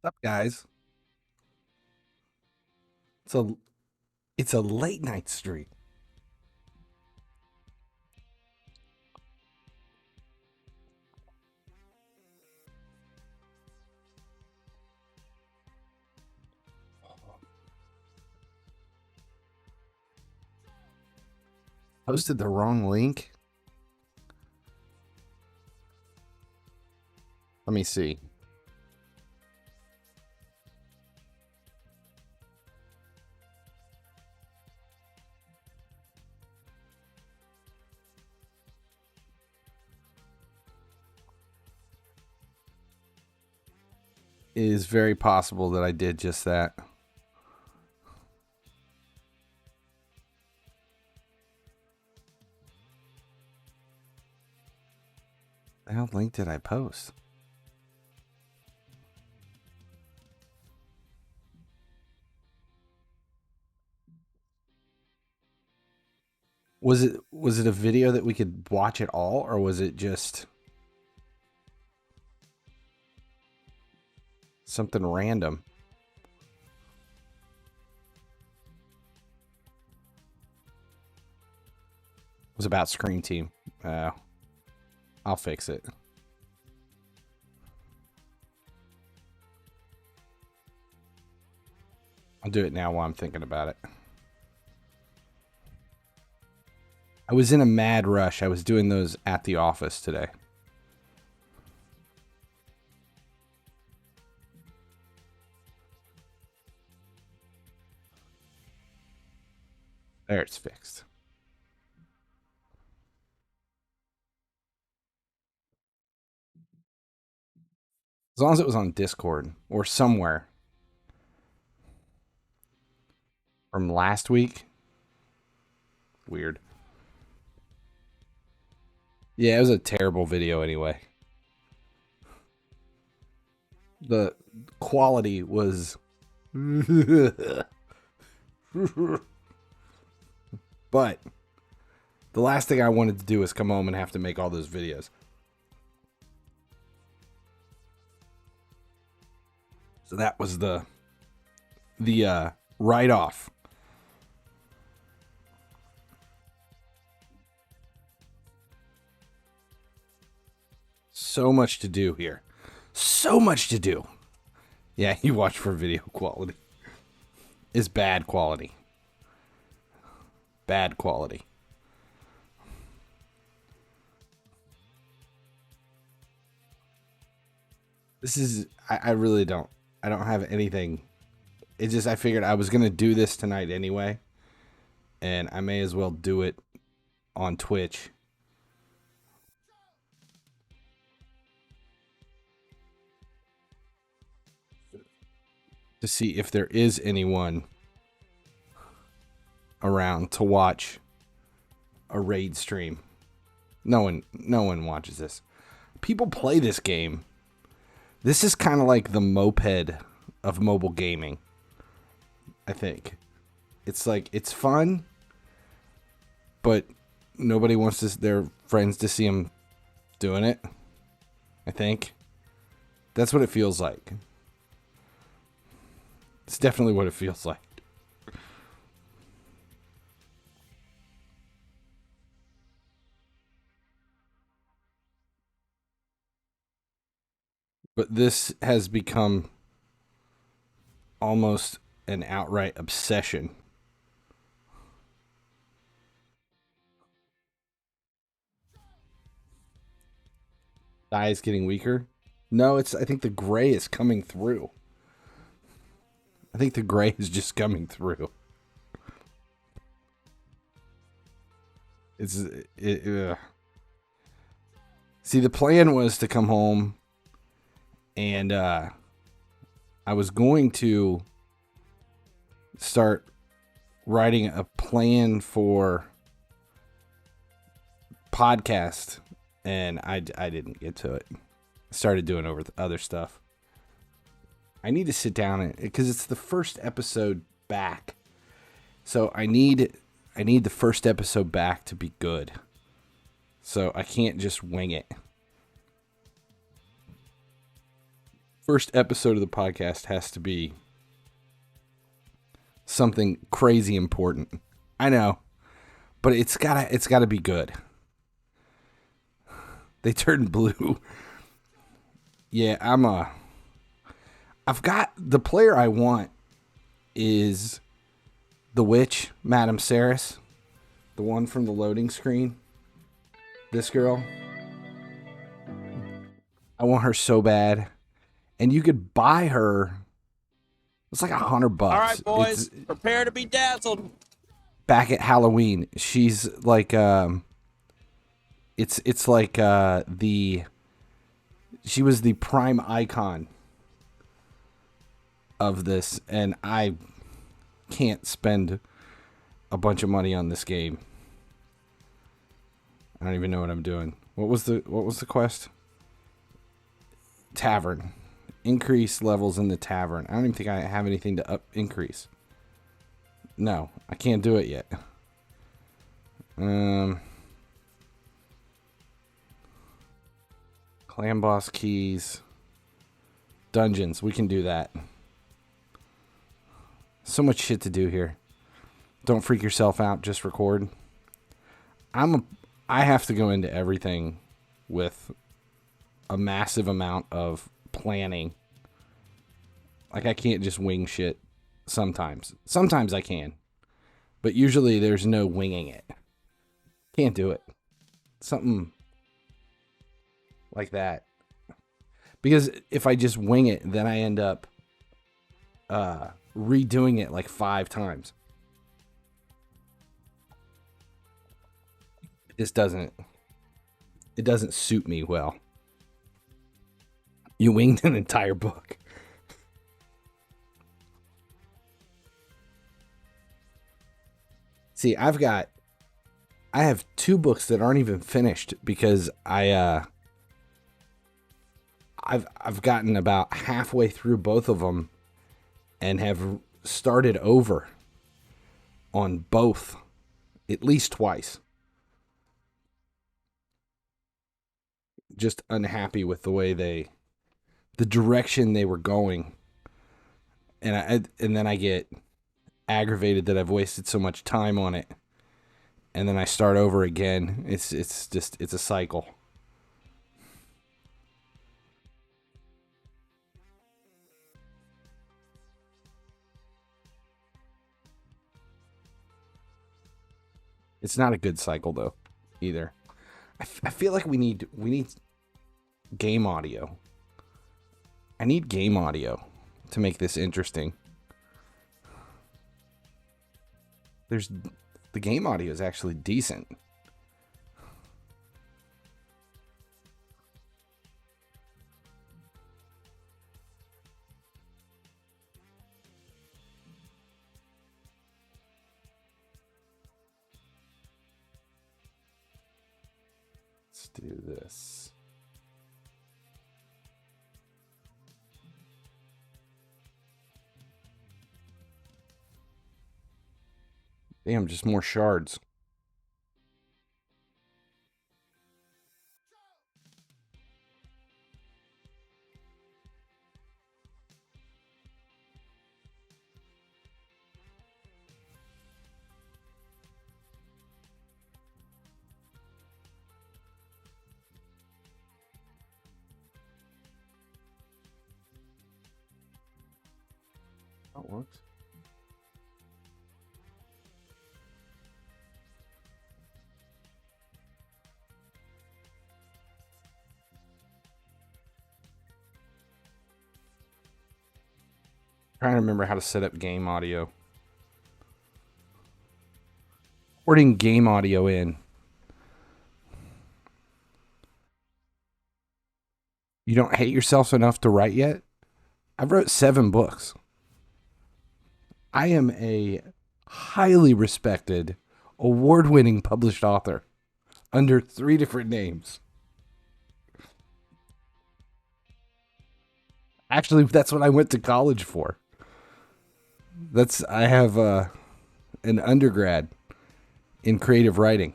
What's up, guys? It's a late night stream. Posted the wrong link. Let me see. It is very possible that I did just that. The hell link did I post? Was it a video that we could watch at all, or was it just something random? It was about Scream Team. I'll fix it. I'll do it now while I'm thinking about it. I was in a mad rush. I was doing those at the office today. There, it's fixed. As long as it was on Discord or somewhere. From last week. Weird. Yeah, it was a terrible video anyway. The quality was... But the last thing I wanted to do was come home and have to make all those videos. So that was the write-off. So much to do here. So much to do. Yeah, you watch for video quality. It's bad quality. Bad quality. This is... I really don't. I don't have anything. It just... I figured I was going to do this tonight anyway. And I may as well do it on Twitch. To see if there is anyone around to watch a raid stream. No one watches this. People play this game. This is kind of like the moped of mobile gaming. I think. It's like, it's fun, but nobody wants their friends to see them doing it. I think. That's what it feels like. It's definitely what it feels like. But this has become almost an outright obsession. Dye is getting weaker? No, I think the gray is coming through. I think the gray is just coming through. See, the plan was to come home and I was going to start writing a plan for podcast, and I didn't get to it. I started doing other stuff. I need to sit down because it's the first episode back. So I need the first episode back to be good. So I can't just wing it. first episode of the podcast has to be something crazy important. I know, but it's gotta be good. They turned blue. Yeah, I've got the player I want is the witch, Madame Saris, the one from the loading screen. This girl. I want her so bad. And you could buy her. It's like $100. All right, boys, prepare to be dazzled. Back at Halloween, she's like it's like she was the prime icon of this, and I can't spend a bunch of money on this game. I don't even know what I'm doing. What was the quest? Tavern. Increase levels in the tavern. I don't even think I have anything to increase. No, I can't do it yet. Clan boss keys. Dungeons. We can do that. So much shit to do here. Don't freak yourself out. Just record. I have to go into everything with a massive amount of planning. Like, I can't just wing shit sometimes. Sometimes I can. But usually there's no winging it. Can't do it. Something like that. Because if I just wing it, then I end up redoing it like 5 times. It doesn't suit me well. You winged an entire book. See, I have 2 books that aren't even finished because I've gotten about halfway through both of them and have started over on both at least twice. Just unhappy with the way the direction they were going. And then I get aggravated that I've wasted so much time on it. And then I start over again. It's a cycle. It's not a good cycle though, either. I feel like we need game audio. I need game audio to make this interesting. The game audio is actually decent. Let's do this. Damn, just more shards. That works. Trying to remember how to set up game audio. Porting game audio in. You don't hate yourself enough to write yet? I've wrote 7 books. I am a highly respected, award-winning published author under 3 different names. Actually, that's what I went to college for. I have an undergrad in creative writing.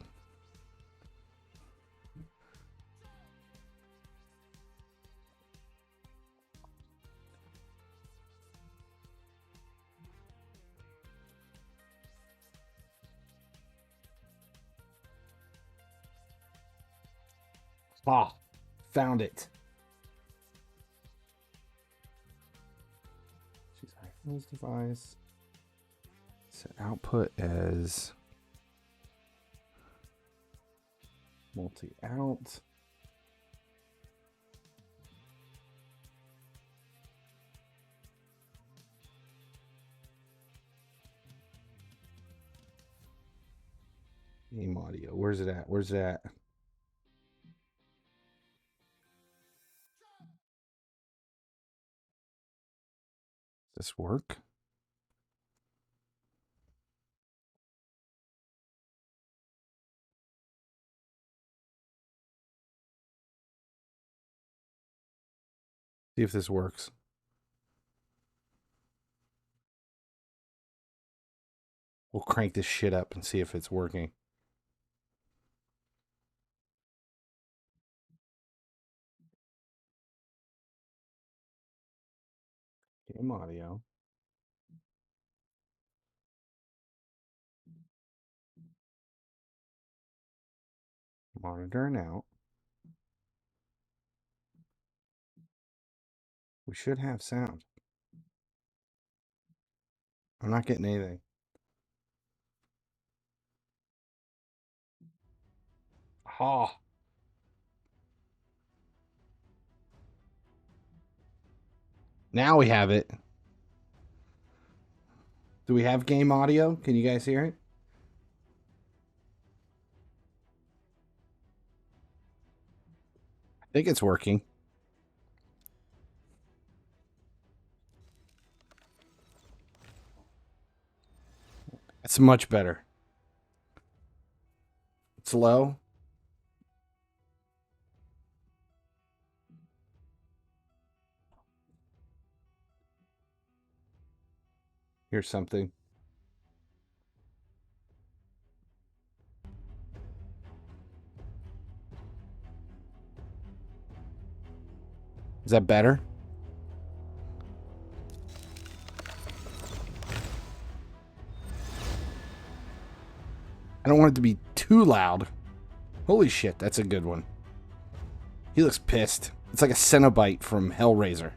Ah, found it. Choose iPhone's device. Set output as multi-out. Game audio. Where's it at? Where's it at? Does this work? See if this works. We'll crank this shit up and see if it's working. Game audio. Monitoring out. We should have sound. I'm not getting anything. Ha! Now we have it. Do we have game audio? Can you guys hear it? I think it's working. It's much better. It's low. Here's something. Is that better? I don't want it to be too loud. Holy shit, that's a good one. He looks pissed. It's like a Cenobite from Hellraiser.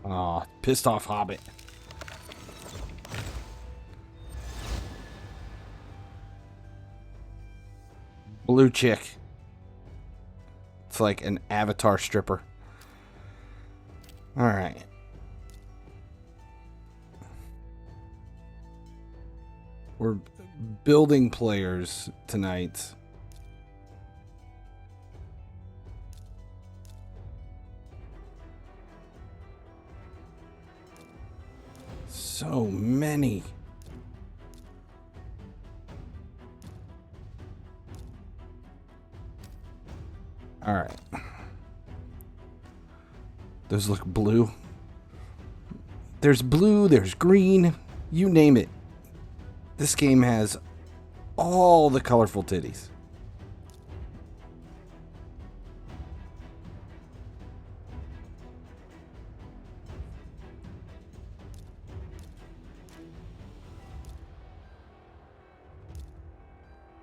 Aw, pissed off Hobbit. Blue chick. It's like an avatar stripper. All right. We're building players tonight. So many. All right. Those look blue. There's blue, there's green, you name it. This game has all the colorful titties.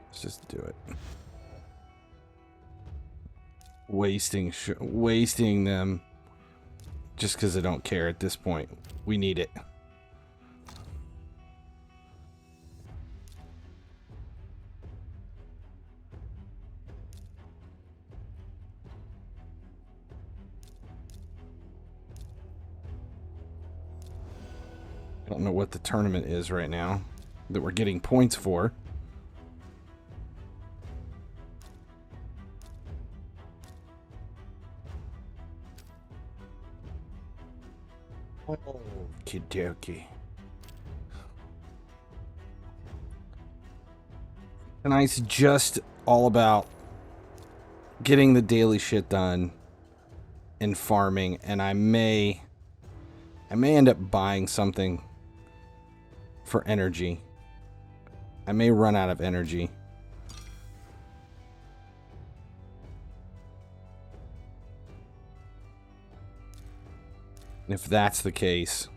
Let's just do it. Wasting them just because I don't care at this point. We need it. I don't know what the tournament is right now that we're getting points for. Okie dokie. Tonight's just all about getting the daily shit done and farming, and I may end up buying something for energy. I may run out of energy. If that's the case.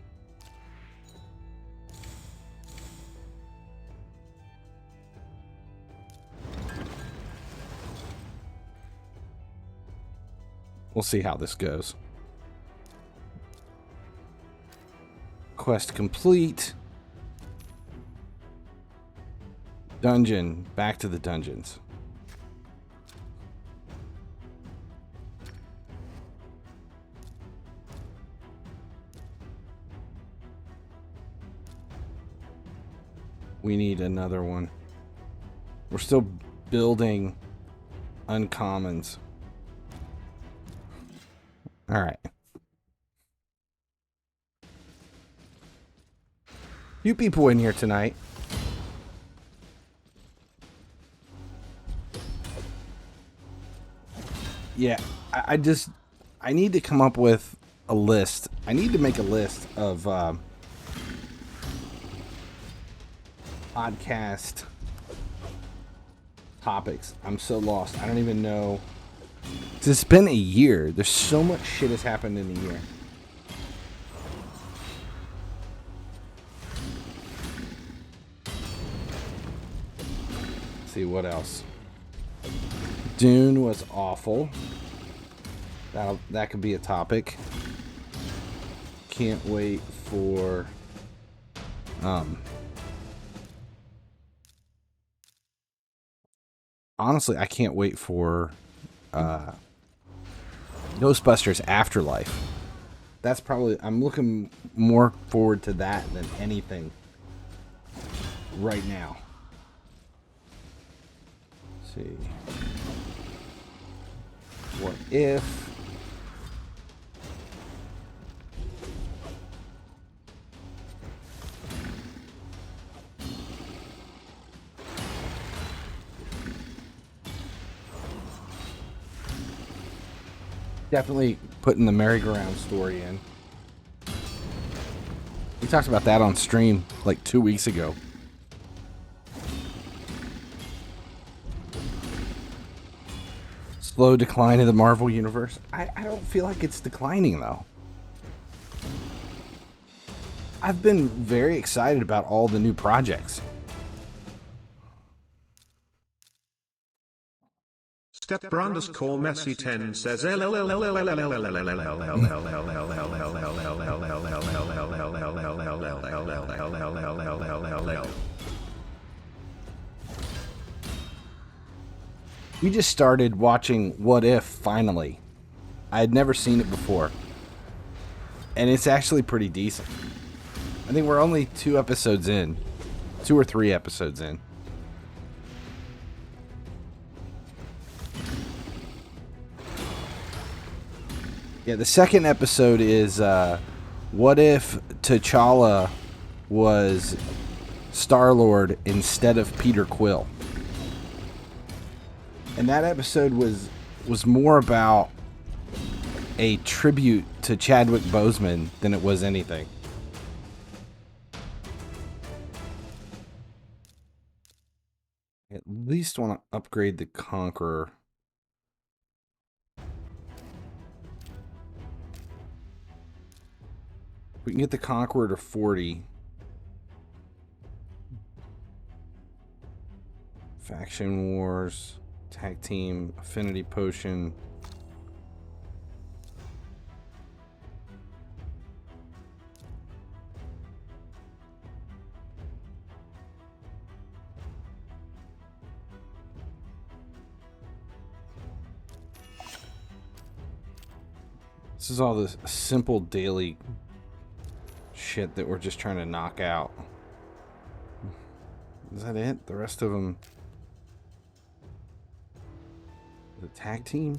We'll see how this goes. Quest complete. Dungeon. Back to the dungeons. We need another one. We're still building uncommons. All right. Few people in here tonight. Yeah, I need to come up with a list. I need to make a list of podcast topics. I'm so lost. I don't even know. It's been a year. There's so much shit has happened in a year. Let's see what else. Dune was awful. That could be a topic. Can't wait for honestly, I can't wait for Ghostbusters Afterlife. That's probably, I'm looking more forward to that than anything right now. Let's see. What if definitely putting the merry-go-round story in. We talked about that on stream like 2 weeks ago. Slow decline of the Marvel Universe. I don't feel like it's declining, though. I've been very excited about all the new projects. Step _call Messi 10 says We just started watching What If, finally. I had never seen it before. And it's actually pretty decent. I think we're only 2 episodes in. 2 or 3 episodes in. Yeah, the second episode is what if T'Challa was Star-Lord instead of Peter Quill? And that episode was more about a tribute to Chadwick Boseman than it was anything. At least want to upgrade the Conqueror. We can get the Conqueror to 40. Faction Wars, Tag Team, Affinity Potion. This is all this simple daily shit that we're just trying to knock out. Is that it? The rest of them... The tag team?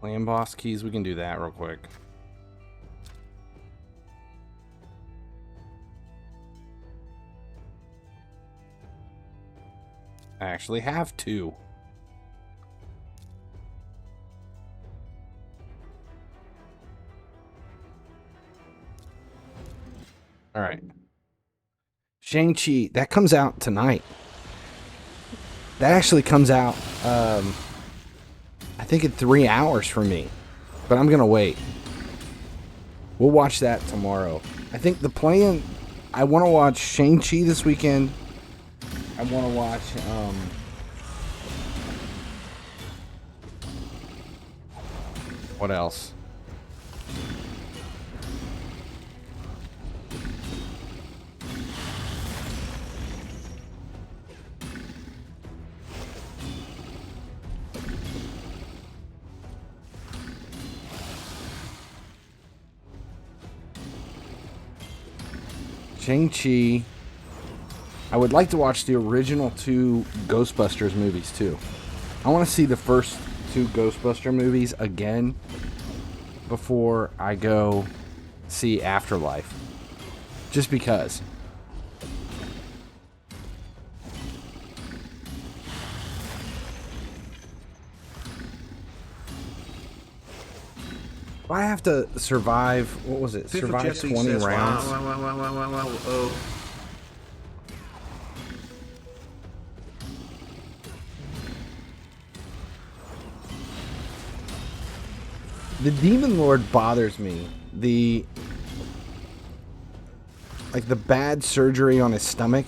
Land boss keys, we can do that real quick. I actually have 2. All right. Shang-Chi, that comes out tonight. That actually comes out, I think in 3 hours for me. But I'm going to wait. We'll watch that tomorrow. I think the plan, I want to watch Shang-Chi this weekend. I want to watch, what else? Shang-Chi. I would like to watch the original 2 Ghostbusters movies too. I want to see the first 2 Ghostbuster movies again before I go see Afterlife. Just because. I have to survive, what was it? Survive 20 rounds. The Demon Lord bothers me. The bad surgery on his stomach.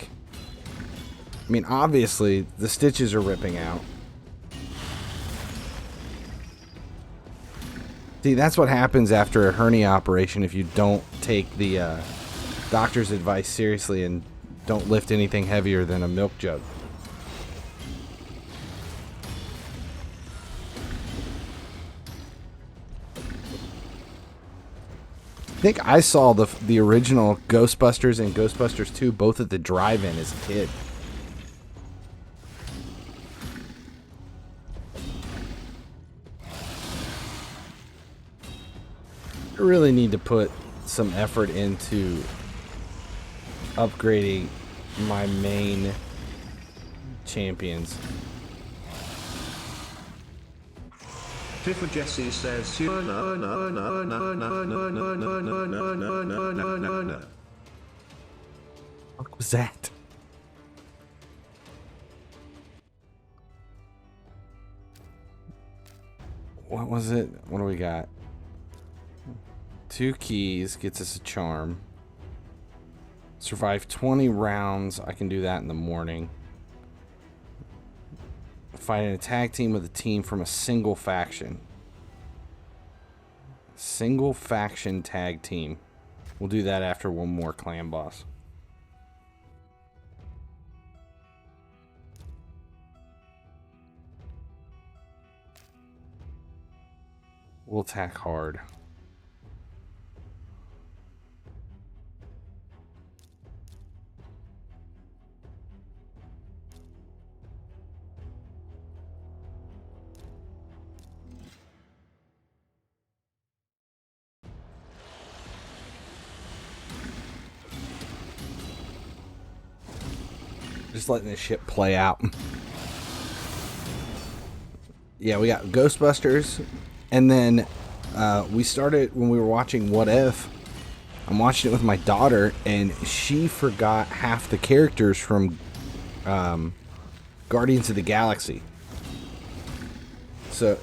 I mean, obviously, the stitches are ripping out. See, that's what happens after a hernia operation if you don't take the doctor's advice seriously and don't lift anything heavier than a milk jug. I think I saw the original Ghostbusters and Ghostbusters 2 both at the drive-in as a kid. I really need to put some effort into upgrading my main champions. Tiffa Jesse says What was that? What was it? What do we got? 2 keys gets us a charm. Survive 20 rounds. I can do that in the morning. Fight in a tag team with a team from a single faction. Single faction tag team. We'll do that after one more clan boss. We'll attack hard. Just letting this shit play out. Yeah, we got Ghostbusters. And then we started when we were watching What If. I'm watching it with my daughter, and she forgot half the characters from Guardians of the Galaxy. So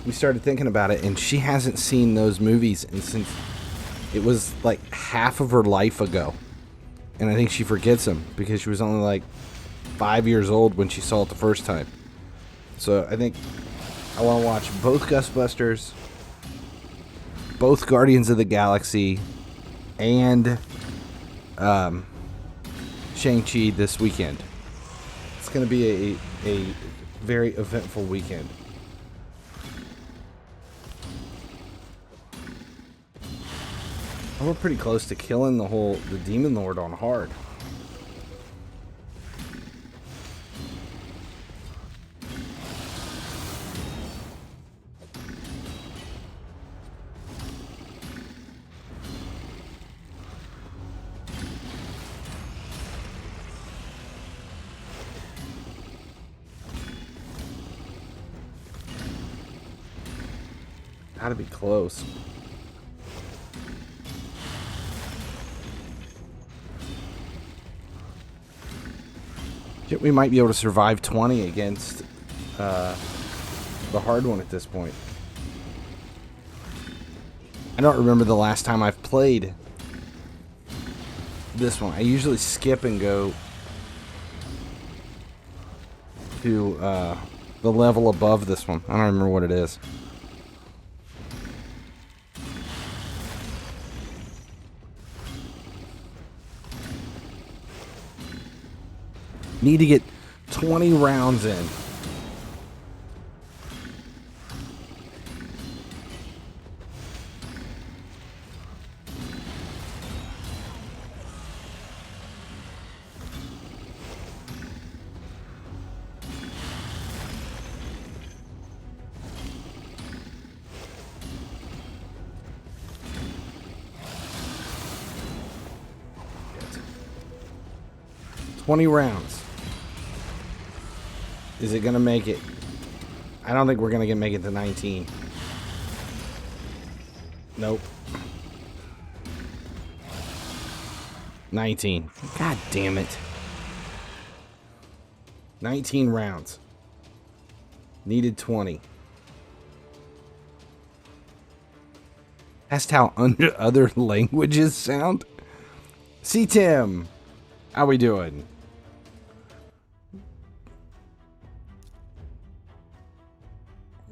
we started thinking about it, and she hasn't seen those movies and since it was like half of her life ago. And I think she forgets them because she was only like 5 years old when she saw it the first time. So I think I want to watch both Ghostbusters, both Guardians of the Galaxy, and Shang-Chi this weekend. It's going to be a very eventful weekend. We're pretty close to killing the Demon Lord on hard. Gotta be close. Shit, we might be able to survive 20 against the hard one at this point. I don't remember the last time I've played this one. I usually skip and go to the level above this one. I don't remember what it is. Need to get 20 rounds in. Shit. 20 rounds. Is it gonna make it? I don't think we're gonna make it to 19. Nope. 19. God damn it. 19 rounds. Needed 20. That's how other languages sound. See, Tim, how we doing?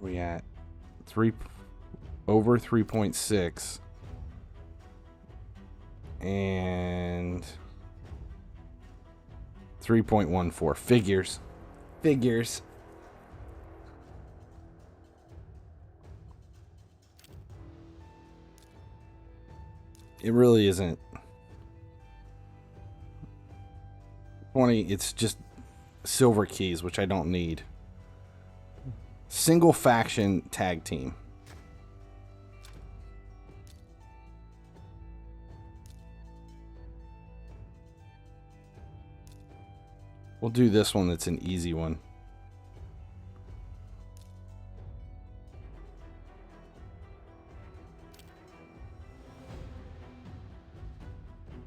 We at over 3.6 and 3.14 figures. It really isn't 20. It's just silver keys, which I don't need. Single faction tag team. We'll do this one that's an easy one.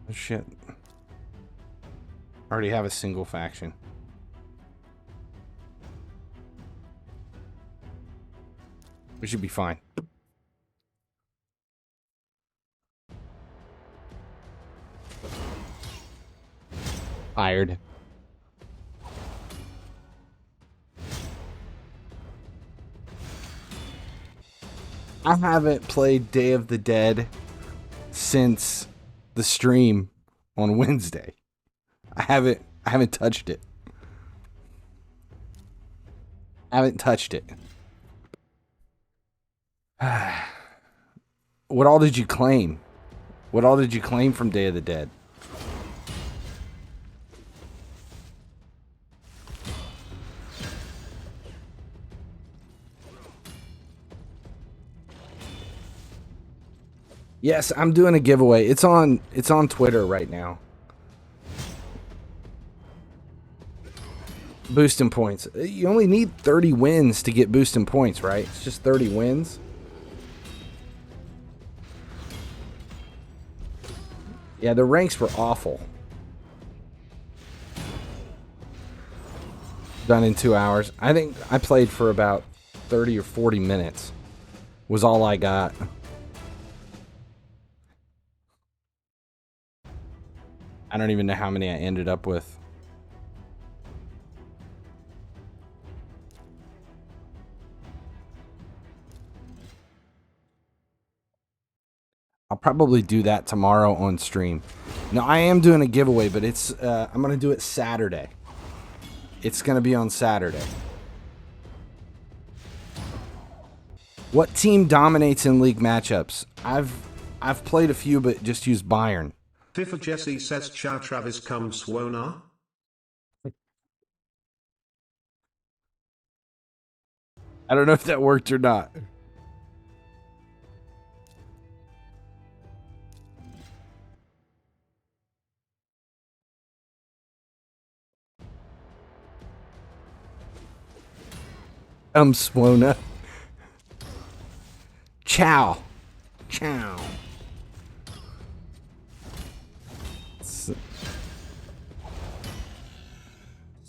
Oh, shit. I already have a single faction. We should be fine. Hired. I haven't played Day of the Dead since the stream on Wednesday. I haven't touched it. What all did you claim? What all did you claim from Day of the Dead? Yes, I'm doing a giveaway. It's on Twitter right now. Boosting points. You only need 30 wins to get boosting points, right? It's just 30 wins. Yeah, the ranks were awful. Done in 2 hours. I think I played for about 30 or 40 minutes. Was all I got. I don't even know how many I ended up with. I'll probably do that tomorrow on stream. No, I am doing a giveaway, but it's I'm gonna do it Saturday. It's gonna be on Saturday. What team dominates in league matchups? I've played a few, but just used Bayern. FIFA Jesse says Ciao Travis come Swona. I don't know if that worked or not. Swona. Ciao. Ciao.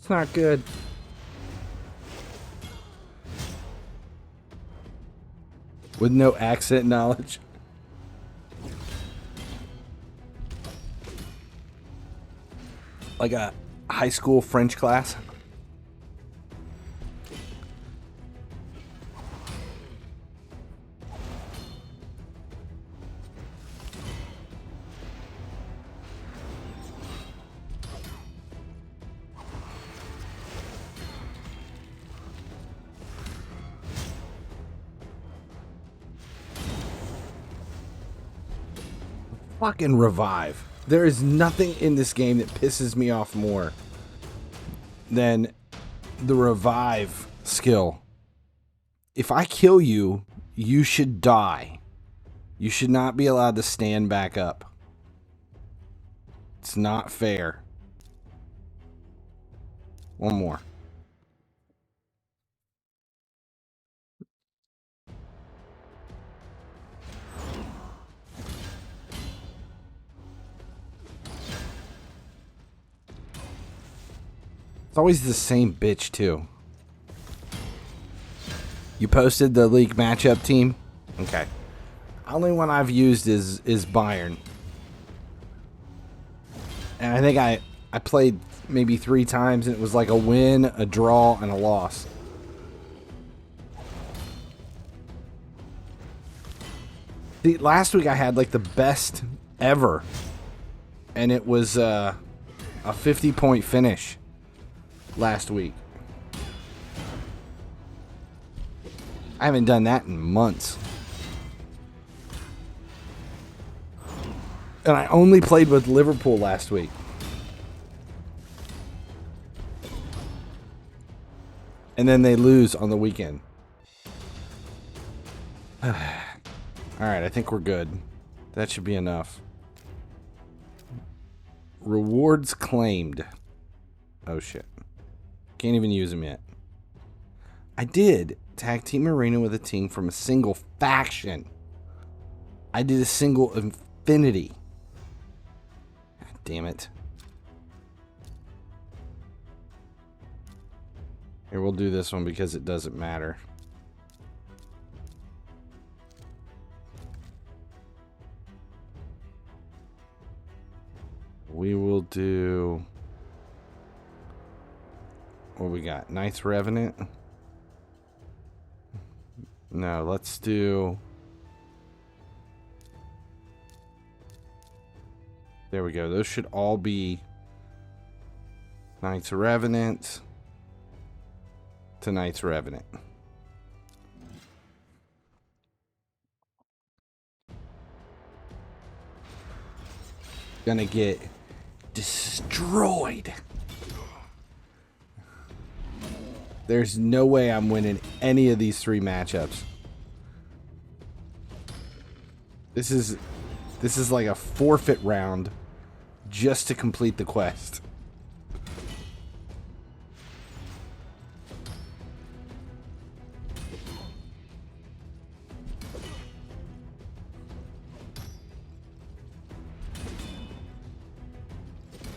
It's not good. With no accent knowledge. Like a high school French class. Fucking revive. There is nothing in this game that pisses me off more than the revive skill. If I kill you, you should die. You should not be allowed to stand back up. It's not fair. One more. It's always the same bitch, too. You posted the league matchup team? Okay. Only one I've used is Bayern. And I think I played maybe 3 times, and it was like a win, a draw, and a loss. See, last week I had like the best ever. And it was a 50-point finish last week. I haven't done that in months. And I only played with Liverpool last week. And then they lose on the weekend. Alright, I think we're good. That should be enough. Rewards claimed. Oh shit. Can't even use them yet. I did tag team arena with a team from a single faction. I did a single infinity. God damn it. Here, we'll do this one because it doesn't matter. We will do... What we got? Knight's Revenant? No, let's do... There we go. Those should all be Knight's Revenant to Knight's Revenant. Gonna get destroyed. There's no way I'm winning any of these 3 matchups. This is like a forfeit round just to complete the quest.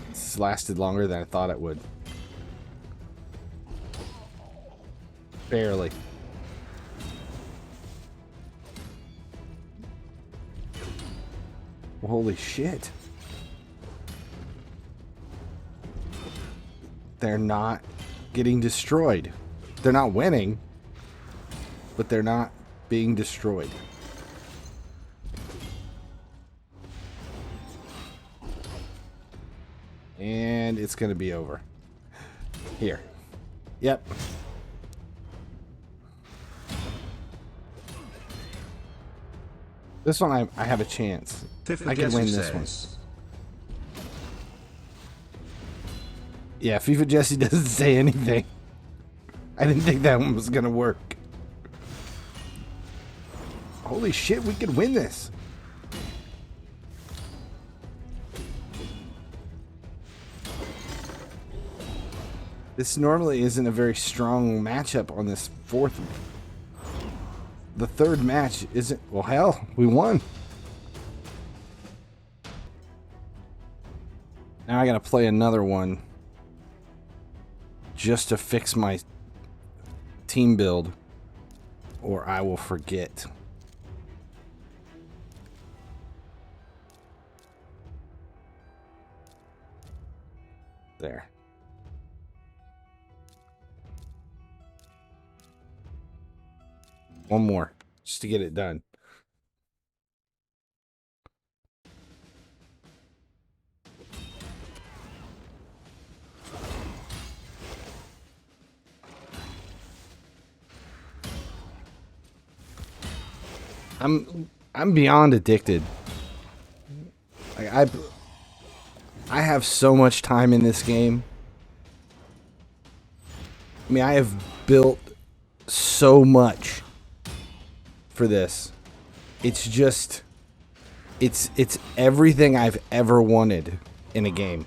This lasted longer than I thought it would. Barely. Holy shit. They're not getting destroyed. They're not winning, but they're not being destroyed. And it's going to be over. Here. Yep. This one I have a chance. I can win this one. Yeah, FIFA Jesse doesn't say anything. I didn't think that one was going to work. Holy shit, we could win this. This normally isn't a very strong matchup on this 4th. The 3rd match isn't... Well, hell, we won. Now I gotta play another one. just to fix my team build, or I will forget. There. One more, just to get it done. I'm beyond addicted. Like I have so much time in this game. I mean, I have built so much for this. It's just it's everything I've ever wanted in a game.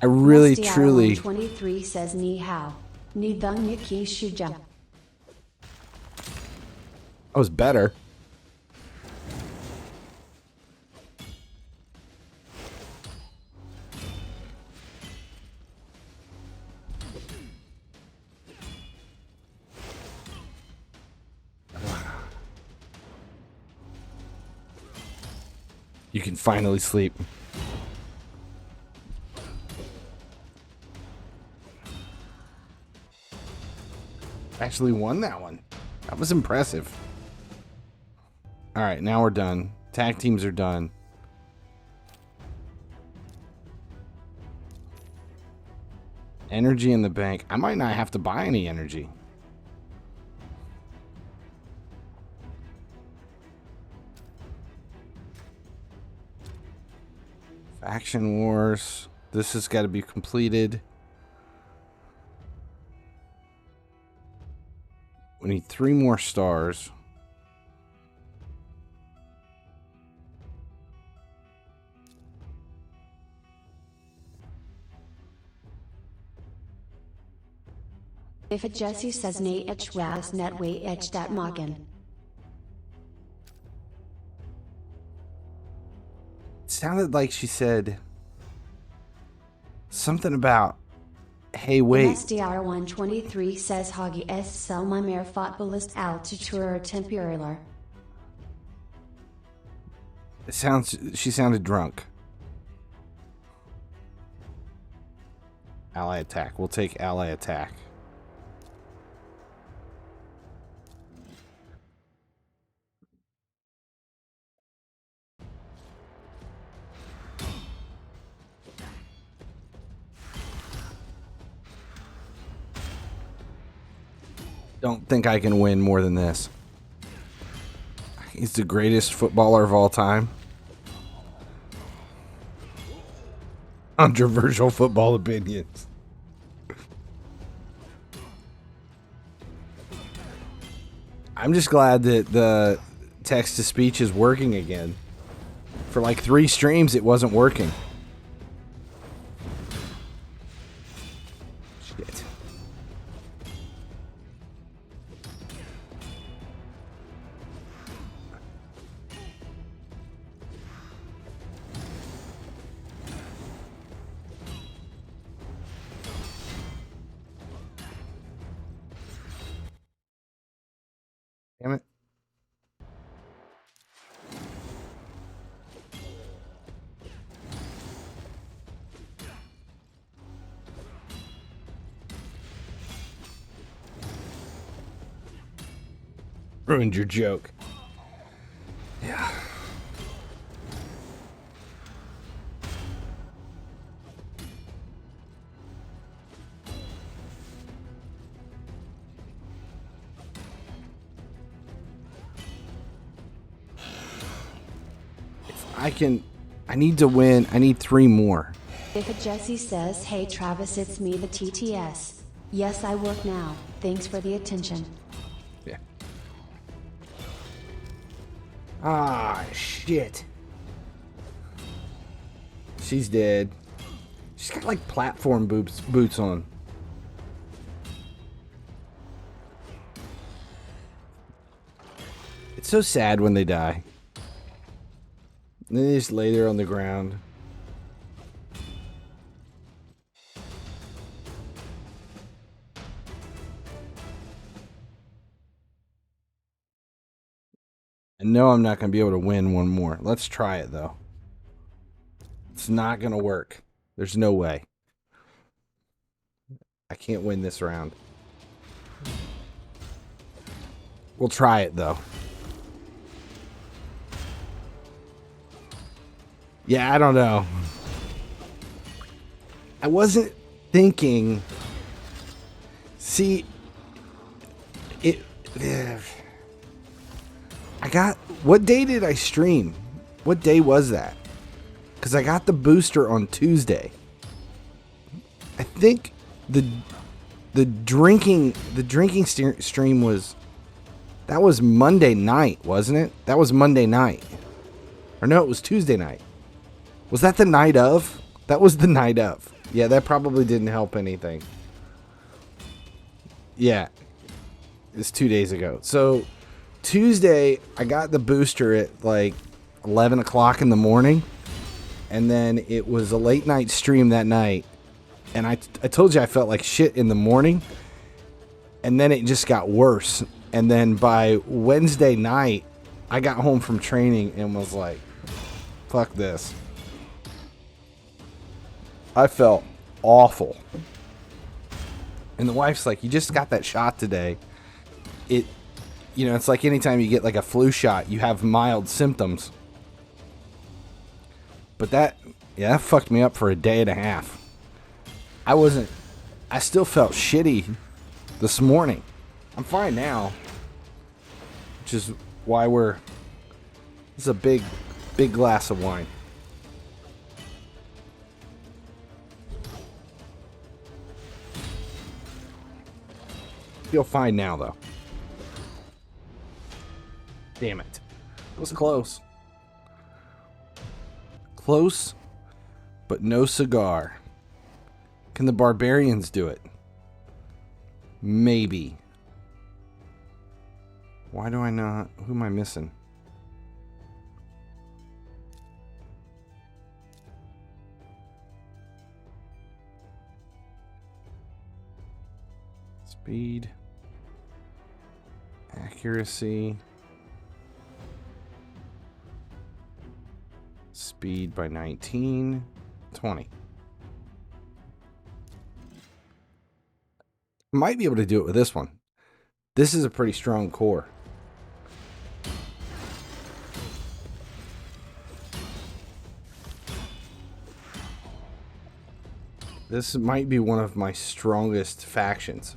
I really, truly. 23 says ni hao. Ni dung yaki shuja. That was better. You can finally sleep. Actually won that one. That was impressive. All right, now we're done. Tag teams are done. Energy in the bank. I might not have to buy any energy. Faction Wars. This has got to be completed. We need 3 more stars. If a Jesse says ne ich was net we ich dat magen. It sounded like she said something about, hey, wait. SDR 123 says Hoggy S sell my mare fotballist altitude temporaler. It sounds, she sounded drunk. Ally attack. We'll take ally attack. Don't think I can win more than this. He's the greatest footballer of all time. Controversial football opinions. I'm just glad that the text-to-speech is working again. For like 3 streams, it wasn't working. Shit. Damn it. Ruined your joke. Yeah. I need to win. I need 3 more. If a Jesse says, hey Travis, it's me, the TTS. Yes, I work now. Thanks for the attention. Yeah. Ah, shit. She's dead. She's got like platform boots on. so sad when they die. And then they just lay there on the ground. And no, I'm not going to be able to win one more. Let's try it, though. It's not going to work. There's no way. I can't win this round. We'll try it, though. Yeah, I don't know. I wasn't thinking... See... I got... What day did I stream? What day was that? Because I got the booster on Tuesday. I think the drinking stream was... That was Monday night, wasn't it? That was Monday night. Or no, it was Tuesday night. Was that the night of? That was the night of. Yeah, that probably didn't help anything. Yeah. It's 2 days ago. So... Tuesday, I got the booster at like 11 o'clock in the morning. And then it was a late night stream that night. And I told you I felt like shit in the morning. And then it just got worse. And then by Wednesday night, I got home from training and was like, fuck this. I felt awful. And the wife's like, you just got that shot today. You know, it's like anytime you get like a flu shot, you have mild symptoms. But that fucked me up for a day and a half. I still felt shitty this morning. I'm fine now. Which is why this is a big glass of wine. Feel fine now, though. Damn it. It was close. Close, but no cigar. Can the barbarians do it? Maybe. Why do I not? Who am I missing? Speed. Accuracy. Speed by 19. 20. Might be able to do it with this one. This is a pretty strong core. This might be one of my strongest factions.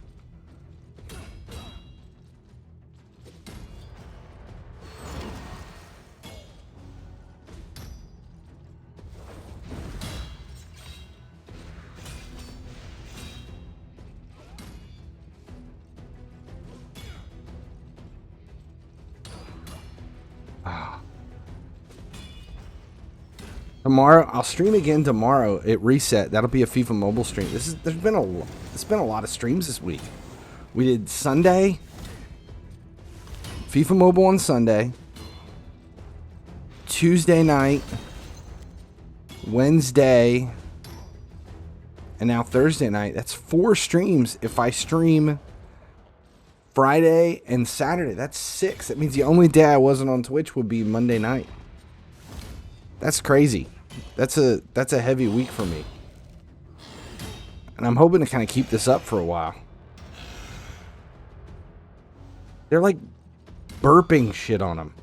Tomorrow, I'll stream again tomorrow at Reset. That'll be a FIFA Mobile stream. There's been a lot of streams this week. We did Sunday, FIFA Mobile on Sunday, Tuesday night, Wednesday, and now Thursday night. That's 4 streams. If I stream Friday and Saturday, that's 6. That means the only day I wasn't on Twitch would be Monday night. That's crazy. That's a heavy week for me. And I'm hoping to kind of keep this up for a while. They're like burping shit on them.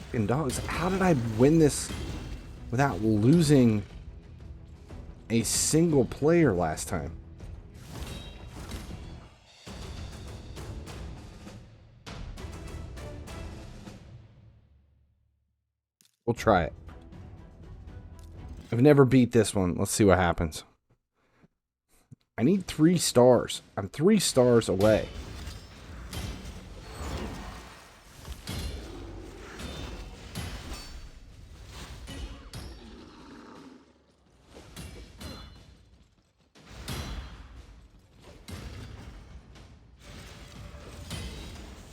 Fucking dogs. How did I win this without losing a single player last time? We'll try it. I've never beat this one. Let's see what happens. I need 3 stars. I'm 3 stars away.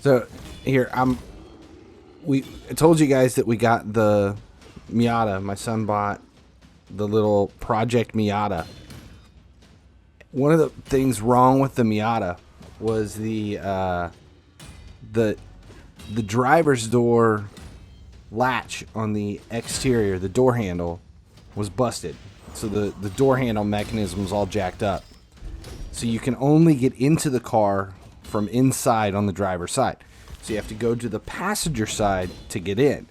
So here I told you guys that we got the Miata. My son bought the little Project Miata. One of the things wrong with the Miata was the driver's door latch on the exterior, the door handle, was busted. So the door handle mechanism was all jacked up. So you can only get into the car from inside on the driver's side. So you have to go to the passenger side to get in.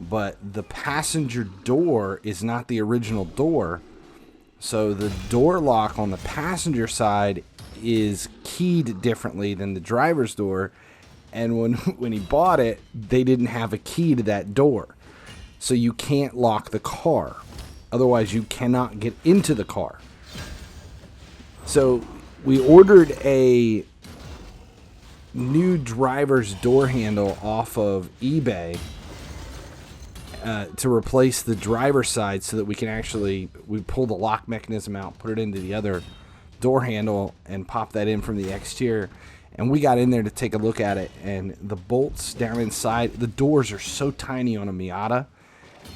But the passenger door is not the original door. So the door lock on the passenger side is keyed differently than the driver's door. And when he bought it, they didn't have a key to that door. So you can't lock the car. Otherwise, you cannot get into the car. So we ordered a new driver's door handle off of eBay to replace the driver's side so that we can we pull the lock mechanism out, put it into the other door handle, and pop that in from the exterior. And we got in there to take a look at it, and the bolts down inside, the doors are so tiny on a Miata,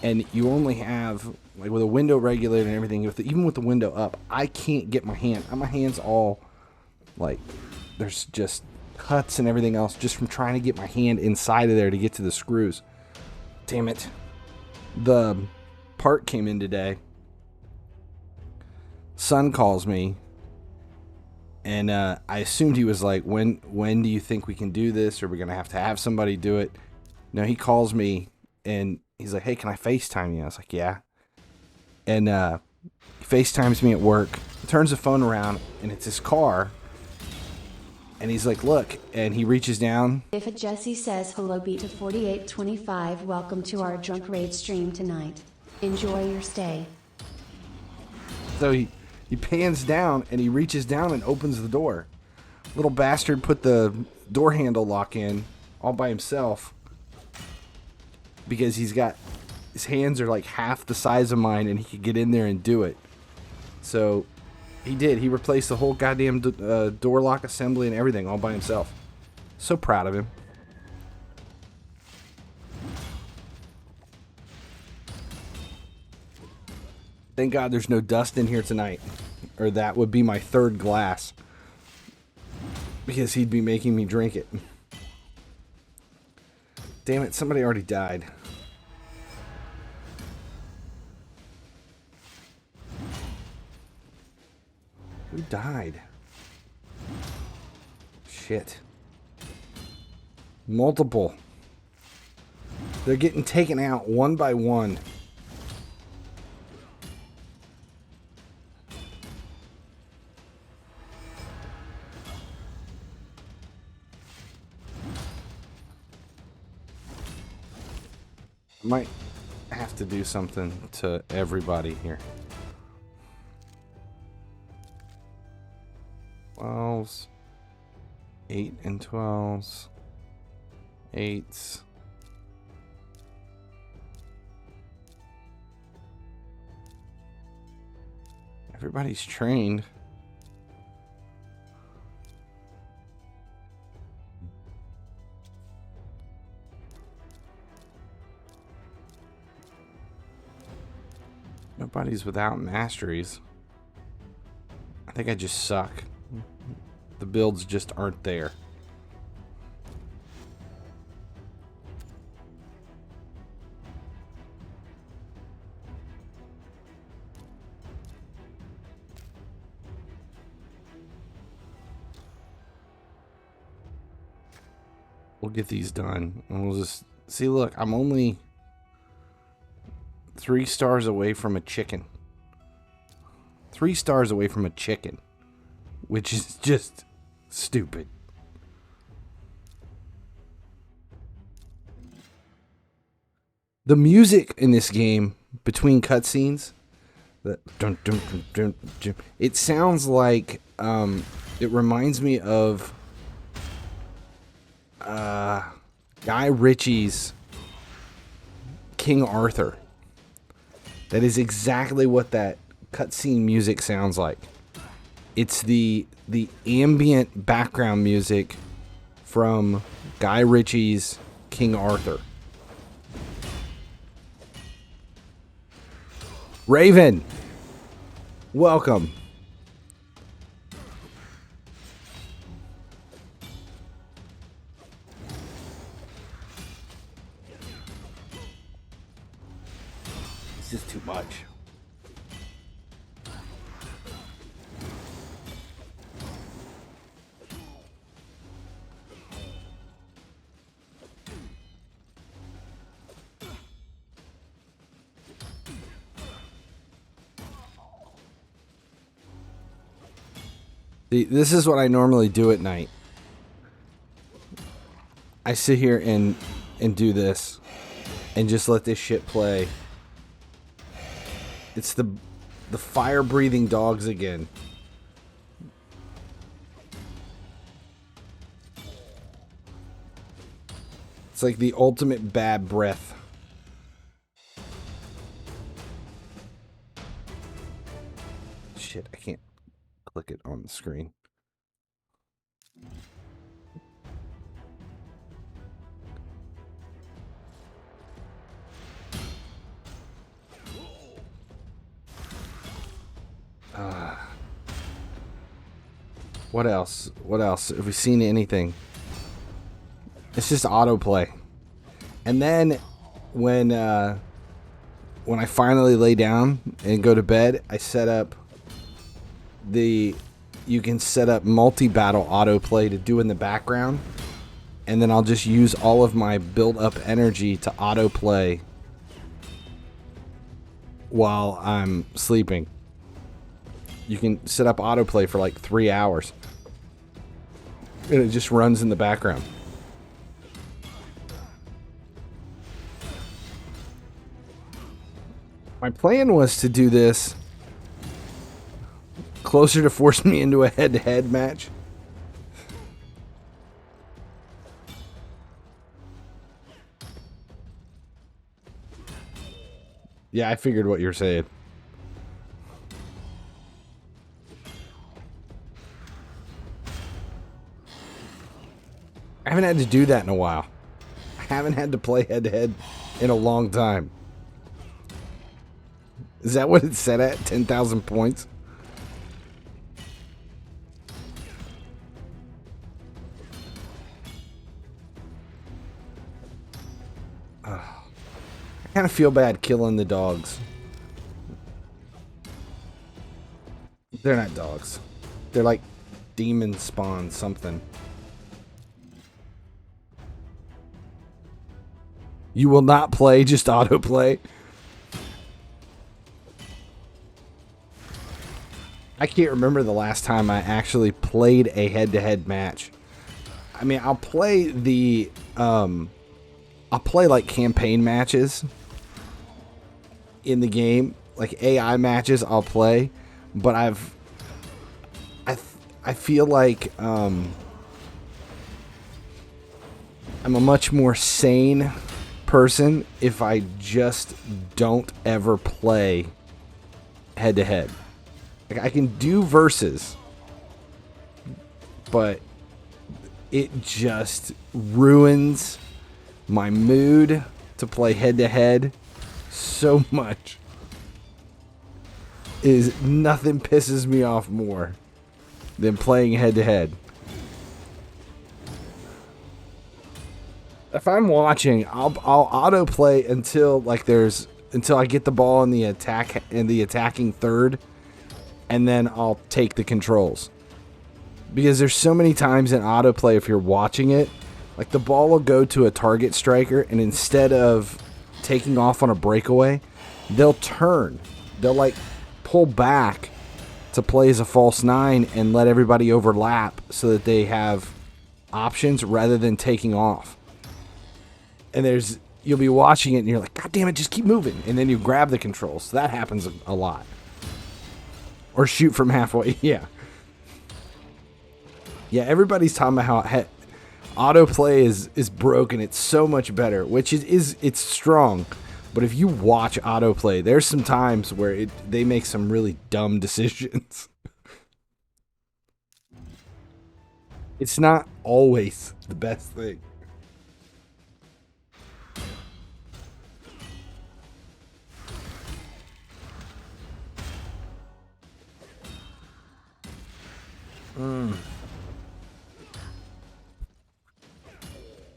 and you only have, like with a window regulator and everything, even with the window up, I can't get my hands all, like, there's just cuts and everything else just from trying to get my hand inside of there to get to the screws. Damn it. The part came in today. Son calls me. And I assumed he was like, when do you think we can do this? Or we're going to have somebody do it? No, he calls me and he's like, hey, can I FaceTime you? I was like, yeah. And he FaceTimes me at work, turns the phone around, and it's his car. And he's like, look, and he reaches down. If a Jesse says hello, beat to 4825, welcome to our drunk raid stream tonight. Enjoy your stay. So he pans down and he reaches down and opens the door. Little bastard put the door handle lock in all by himself because his hands are like half the size of mine and he could get in there and do it. So he did. He replaced the whole goddamn door lock assembly and everything all by himself. So proud of him. Thank God there's no dust in here tonight. Or that would be my third glass. Because he'd be making me drink it. Damn it, somebody already died. Who died? Shit. Multiple. They're getting taken out one by one. Might have to do something to everybody here. 12s, 8 and 12s, 8s. Everybody's trained. Nobody's without masteries. I think I just suck. The builds just aren't there. We'll get these done. And we'll just see, look, I'm only 3 stars away from a chicken. 3 stars away from a chicken. Which is just stupid. The music in this game between cutscenes, it sounds like it reminds me of Guy Ritchie's King Arthur. That is exactly what that cutscene music sounds like. It's the ambient background music from Guy Ritchie's King Arthur. Raven, welcome. This is too much. See, this is what I normally do at night. I sit here and do this and just let this shit play. It's the fire-breathing dogs again. It's like the ultimate bad breath. Shit, I can't click it on the screen. What else? What else? Have we seen anything? It's just autoplay. And then when I finally lay down and go to bed, I set up you can set up multi-battle autoplay to do in the background, and then I'll just use all of my built-up energy to autoplay while I'm sleeping. You can set up autoplay for like 3 hours, and it just runs in the background. My plan was to do this closer to force me into a head-to-head match. Yeah, I figured what you're saying. I haven't had to do that in a while. I haven't had to play head-to-head in a long time. Is that what it's set at? 10,000 points? I kind of feel bad killing the dogs. They're not dogs. They're like demon spawn something. You will not play, just autoplay. I can't remember the last time I actually played a head-to-head match. I mean, I'll play like campaign matches in the game, like AI matches I'll play, but I feel like I'm a much more sane person if I just don't ever play head-to-head. Like, I can do versus, but it just ruins my mood to play head-to-head so much. Nothing pisses me off more than playing head-to-head. If I'm watching, I'll autoplay until I get the ball in the attacking third, and then I'll take the controls. Because there's so many times in autoplay, if you're watching it, like the ball will go to a target striker, and instead of taking off on a breakaway, they'll turn. They'll like pull back to play as a false nine and let everybody overlap so that they have options rather than taking off. And you'll be watching it and you're like, God damn it, just keep moving. And then you grab the controls. So that happens a lot. Or shoot from halfway. Yeah. Yeah, everybody's talking about how autoplay is broken. It's so much better, which it's strong. But if you watch autoplay, there's some times where they make some really dumb decisions. It's not always the best thing.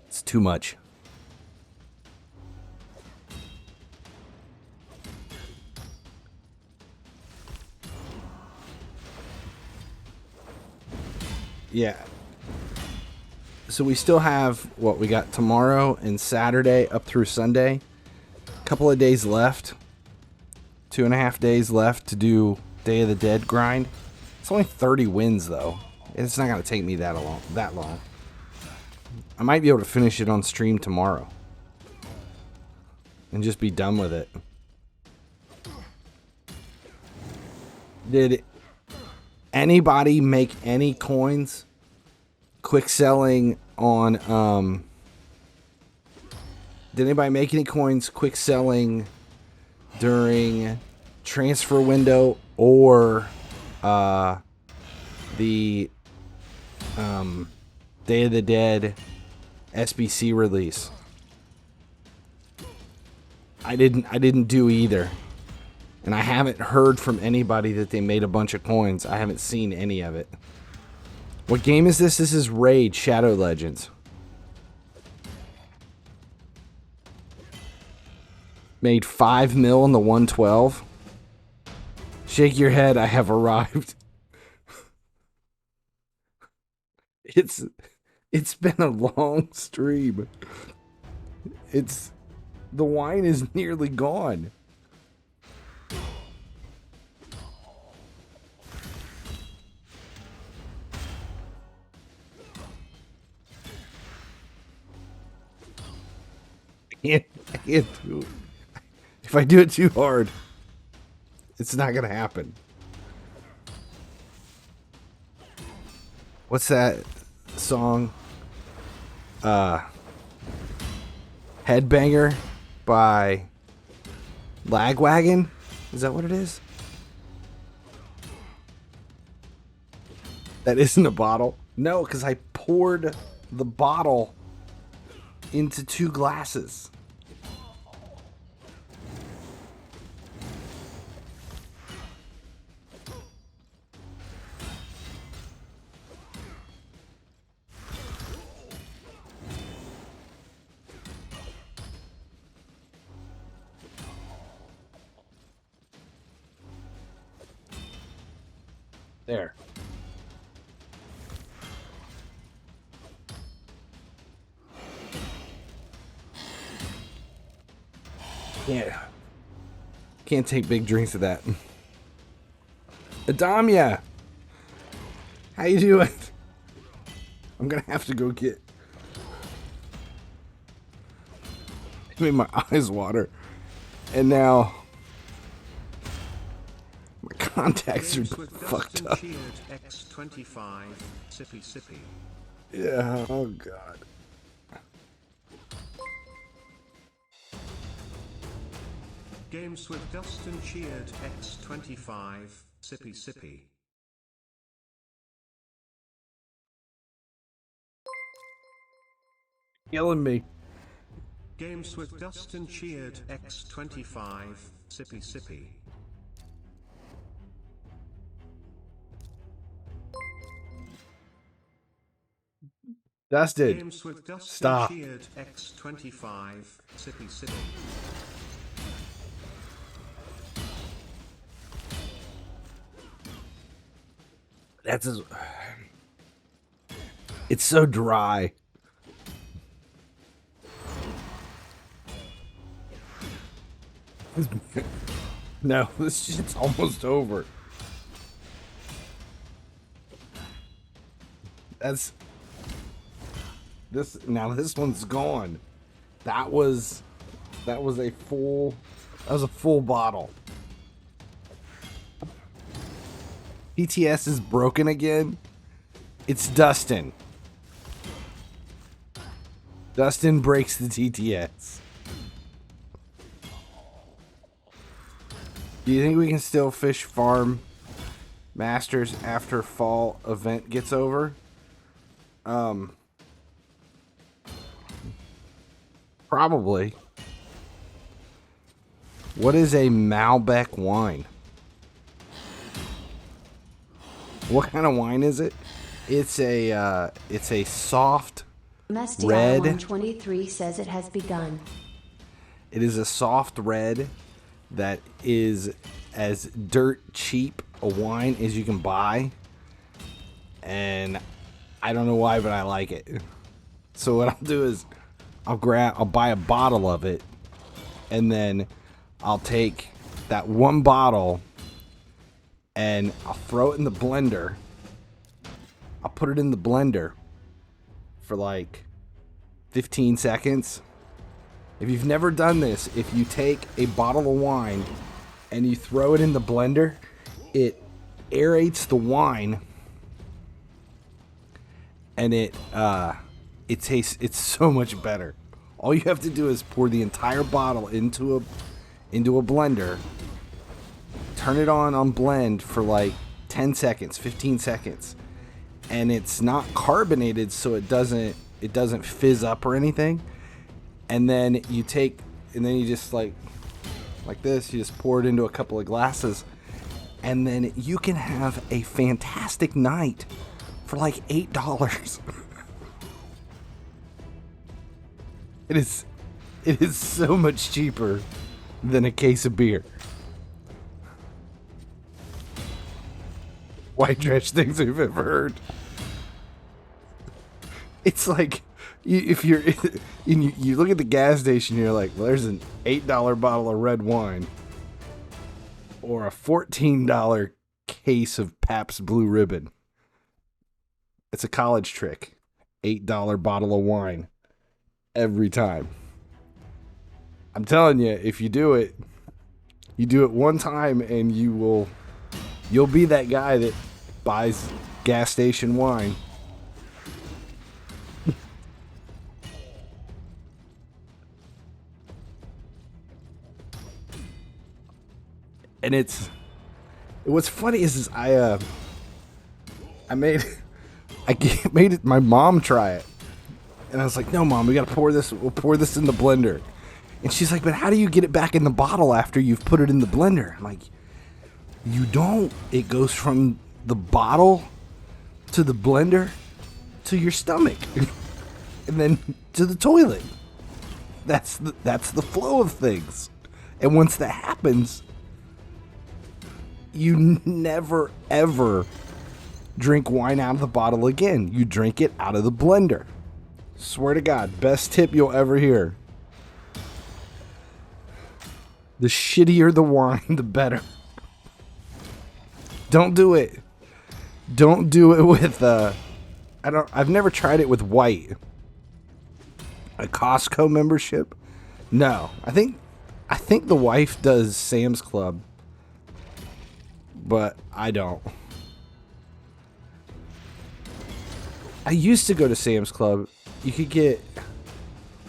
It's too much. Yeah. So we still have what we got tomorrow and Saturday up through Sunday. A couple of days left. 2.5 days left to do Day of the Dead grind. It's only 30 wins though. It's not gonna take me that long. I might be able to finish it on stream tomorrow and just be done with it. Did anybody make any coins quick selling on did anybody make any coins quick selling during transfer window or the Day of the Dead SBC release? I didn't do either. And I haven't heard from anybody that they made a bunch of coins. I haven't seen any of it. What game is this? This is Raid Shadow Legends. Made 5 mil in the 112. Shake your head, I have arrived. It's been a long stream. The wine is nearly gone. I can't do it. If I do it too hard, it's not gonna happen. What's that song? Headbanger by Lagwagon? Is that what it is? That isn't a bottle. No, because I poured the bottle into 2 glasses. There. Can't take big drinks of that. Adamya, how you doing? I'm gonna have to go get. It made my eyes water, and now my contacts are fucked up. X25, sippy sippy. Yeah. Oh god. Games with Dustin cheered X25, sippy sippy. Killing me. Games with Dustin cheered X25, sippy sippy. Dustin. Games with Dustin Stop. cheered X25, sippy sippy. It's so dry. No, this shit's almost over. This one's gone. That was a full bottle. TTS is broken again. It's Dustin. Dustin breaks the TTS. Do you think we can still fish farm masters after fall event gets over? Probably. What is a Malbec wine? What kind of wine is it? It's a soft red. MSDI123 says it has begun. It is a soft red that is as dirt cheap a wine as you can buy. And I don't know why, but I like it. So what I'll do is I'll buy a bottle of it, and then I'll take that one bottle and I'll throw it in the blender. I'll put it in the blender for like 15 seconds. If you've never done this, if you take a bottle of wine and you throw it in the blender, it aerates the wine, and it tastes, it's so much better. All you have to do is pour the entire bottle into a blender, turn it on blend for like 10 seconds, 15 seconds, and it's not carbonated, so it doesn't fizz up or anything. And then you just like this, you just pour it into a couple of glasses, and then you can have a fantastic night for like $8. It is so much cheaper than a case of beer. White trash things we've ever heard. It's like if you look at the gas station, you're like, well, there's an $8 bottle of red wine or a $14 case of Pabst Blue Ribbon. It's a college trick. $8 bottle of wine every time. I'm telling you, if you do it one time, and you'll be that guy that buys gas station wine. And what's funny is I made it my mom try it. And I was like, no, Mom, we'll pour this in the blender. And she's like, but how do you get it back in the bottle after you've put it in the blender? I'm like, you don't. It goes from the bottle to the blender to your stomach and then to the toilet. That's the flow of things. And once that happens, you never ever drink wine out of the bottle again. You drink it out of the blender. Swear to God, best tip you'll ever hear. The shittier the wine, the better. Don't do it. Don't do it with I've never tried it with white. A Costco membership? No. I think the wife does Sam's Club, but I don't. I used to go to Sam's Club.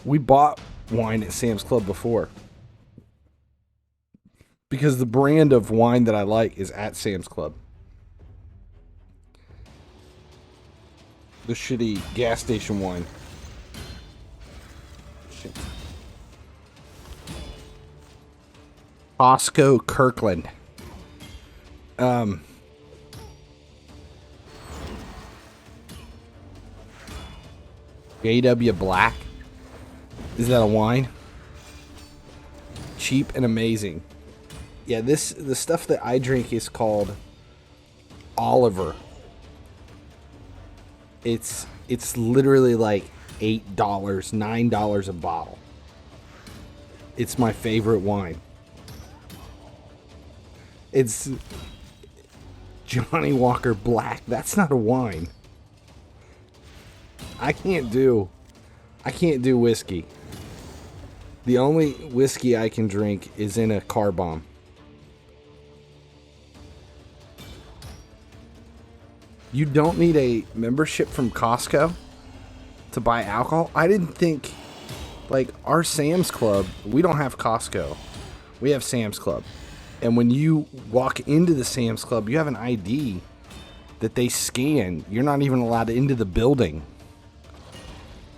We bought wine at Sam's Club before, because the brand of wine that I like is at Sam's Club. The shitty gas station wine. Shit. Costco Kirkland. JW Black. Is that a wine? Cheap and amazing. Yeah, the stuff that I drink is called Oliver. It's literally like $8, $9 a bottle. It's my favorite wine. It's Johnny Walker Black. That's not a wine. I can't do whiskey. The only whiskey I can drink is in a car bomb. You don't need a membership from Costco to buy alcohol. I didn't think, like, our Sam's Club, we don't have Costco. We have Sam's Club. And when you walk into the Sam's Club, you have an ID that they scan. You're not even allowed into the building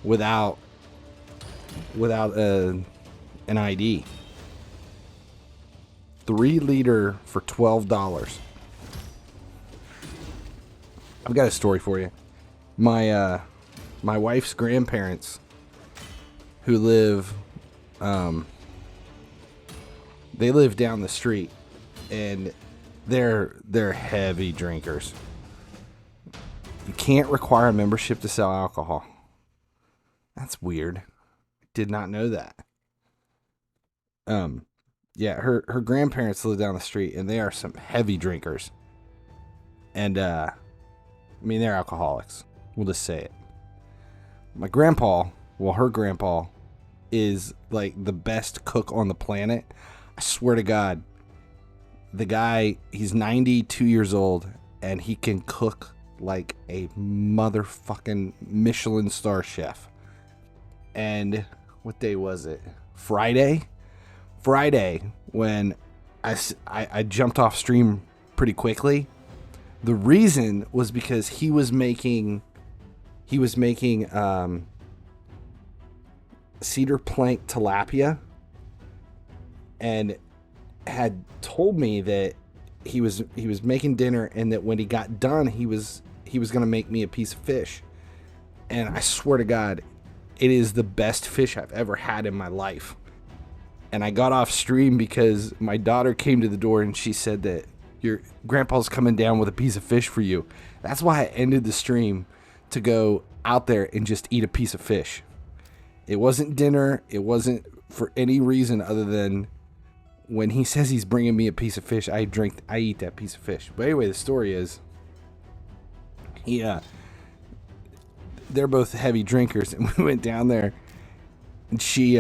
without an ID. 3 liter for $12. I've got a story for you. My wife's grandparents, who live, they live down the street, and they're heavy drinkers. You can't require a membership to sell alcohol. That's weird. Did not know that. Yeah, her grandparents live down the street, and they are some heavy drinkers. And I mean, they're alcoholics. We'll just say it. My grandpa, well, her grandpa, is like the best cook on the planet. I swear to God, the guy, he's 92 years old, and he can cook like a motherfucking Michelin star chef. And what day was it? Friday, when I jumped off stream pretty quickly. The reason was because he was making cedar plank tilapia, and had told me that he was making dinner, and that when he got done, he was gonna make me a piece of fish. And I swear to God, it is the best fish I've ever had in my life. And I got off stream because my daughter came to the door and she said that your grandpa's coming down with a piece of fish for you. That's why I ended the stream, to go out there and just eat a piece of fish. It wasn't dinner. It wasn't for any reason other than when he says he's bringing me a piece of fish, I eat that piece of fish. But anyway, the story is, they're both heavy drinkers, and we went down there, and she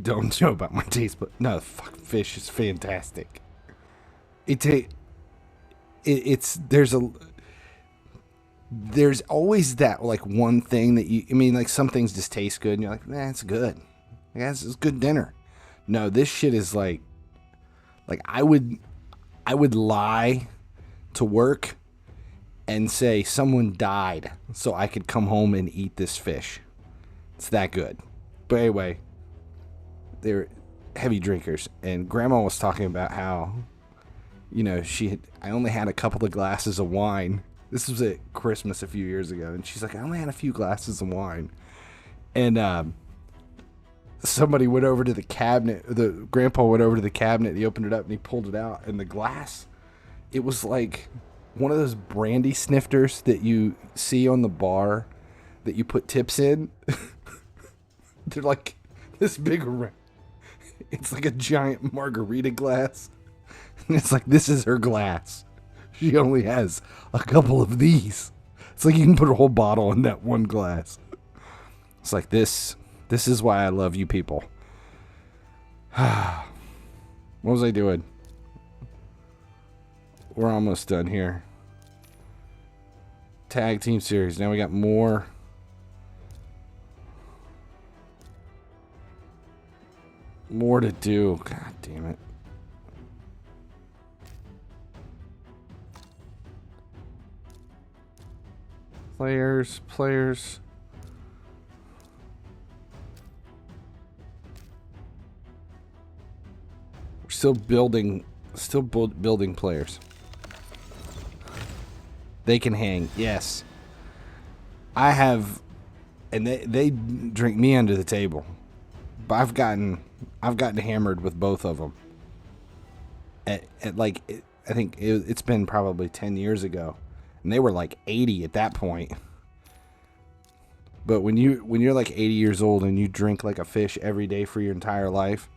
don't know about my taste, but no, fuck, fish is fantastic. There's always that like one thing that like some things just taste good and you're like, it's good. It's good dinner. No, this shit is like I would lie to work and say someone died so I could come home and eat this fish. It's that good. But anyway, they're heavy drinkers, and Grandma was talking about how, I only had a couple of glasses of wine. This was at Christmas a few years ago, and she's like, I only had a few glasses of wine. And somebody went over to the cabinet. The grandpa went over to the cabinet. He opened it up and he pulled it out, and the glass, it was like one of those brandy snifters that you see on the bar that you put tips in. They're like this big around. It's like a giant margarita glass. And it's like, this is her glass. She only has a couple of these. It's like you can put a whole bottle in that one glass. It's like, this is why I love you people. What was I doing? We're almost done here. Tag team series. Now we got more. More to do. God damn it. Players. We're still building players. They can hang. Yes. I have, and they drink me under the table. But I've gotten hammered with both of them. I think it's been probably 10 years ago, and they were like 80 at that point. But when you're like 80 years old and you drink like a fish every day for your entire life,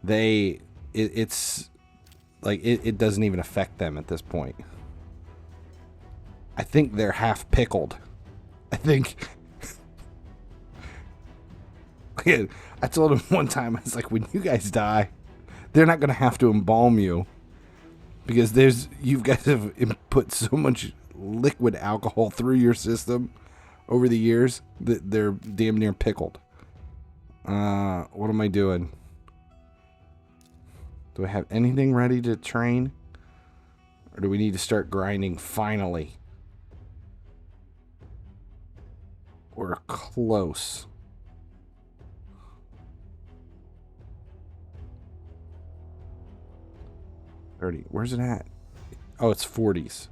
it's like it doesn't even affect them at this point. I think they're half pickled. I think. I told him one time, I was like, when you guys die, they're not going to have to embalm you, because you guys have put so much liquid alcohol through your system over the years that they're damn near pickled. What am I doing? Do I have anything ready to train? Or do we need to start grinding finally? We're close. 30. Where's it at? Oh, it's 40s.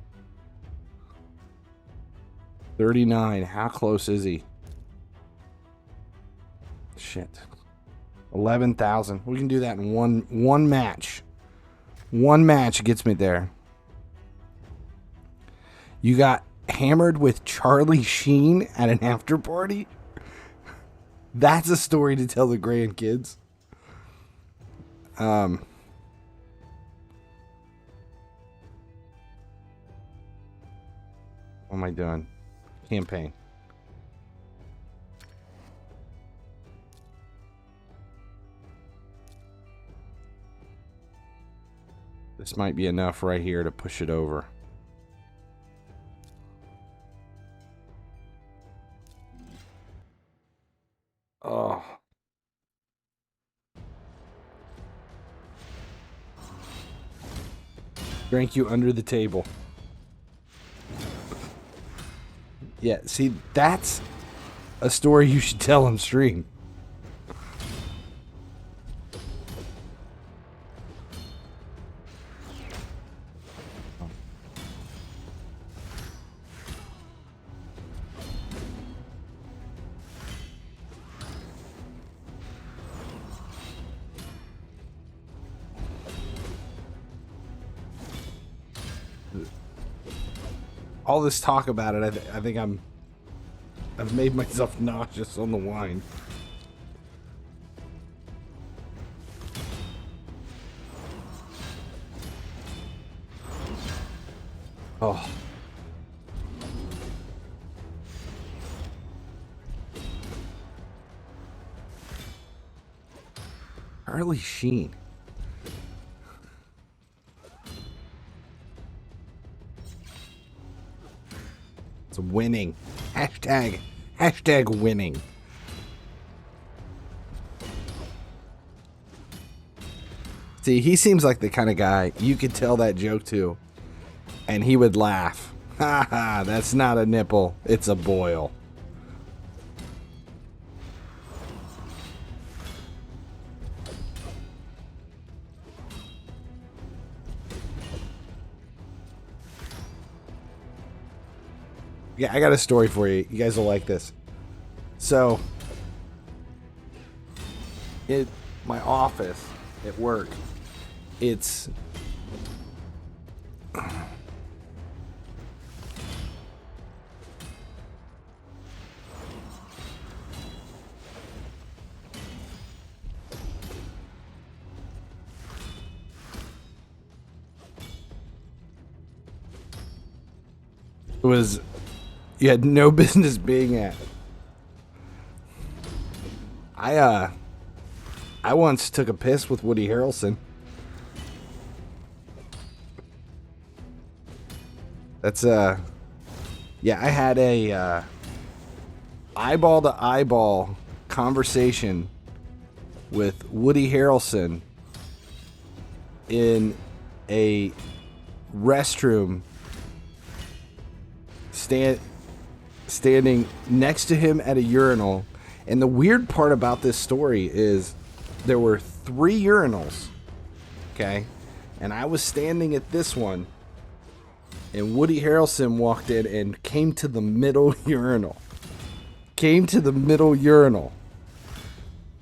39. How close is he? Shit. 11,000. We can do that in one match. One match gets me there. You got hammered with Charlie Sheen at an after party? That's a story to tell the grandkids. What am I doing? Campaign. This might be enough right here to push it over. Oh. Drank you under the table. Yeah, see, that's a story you should tell on stream. All this talk about it, I think I've made myself nauseous on the wine. Oh. Charlie Sheen. It's winning. Hashtag winning. See, he seems like the kind of guy you could tell that joke to, and he would laugh. Ha ha, that's not a nipple, it's a boil. Yeah, I got a story for you. You guys will like this. So, my office at work, it's you had no business being at. I once took a piss with Woody Harrelson. That's yeah, I had a eyeball to eyeball conversation with Woody Harrelson in a restroom, standing next to him at a urinal. And the weird part about this story is there were 3 urinals, okay? And I was standing at this one, and Woody Harrelson walked in and came to the middle urinal.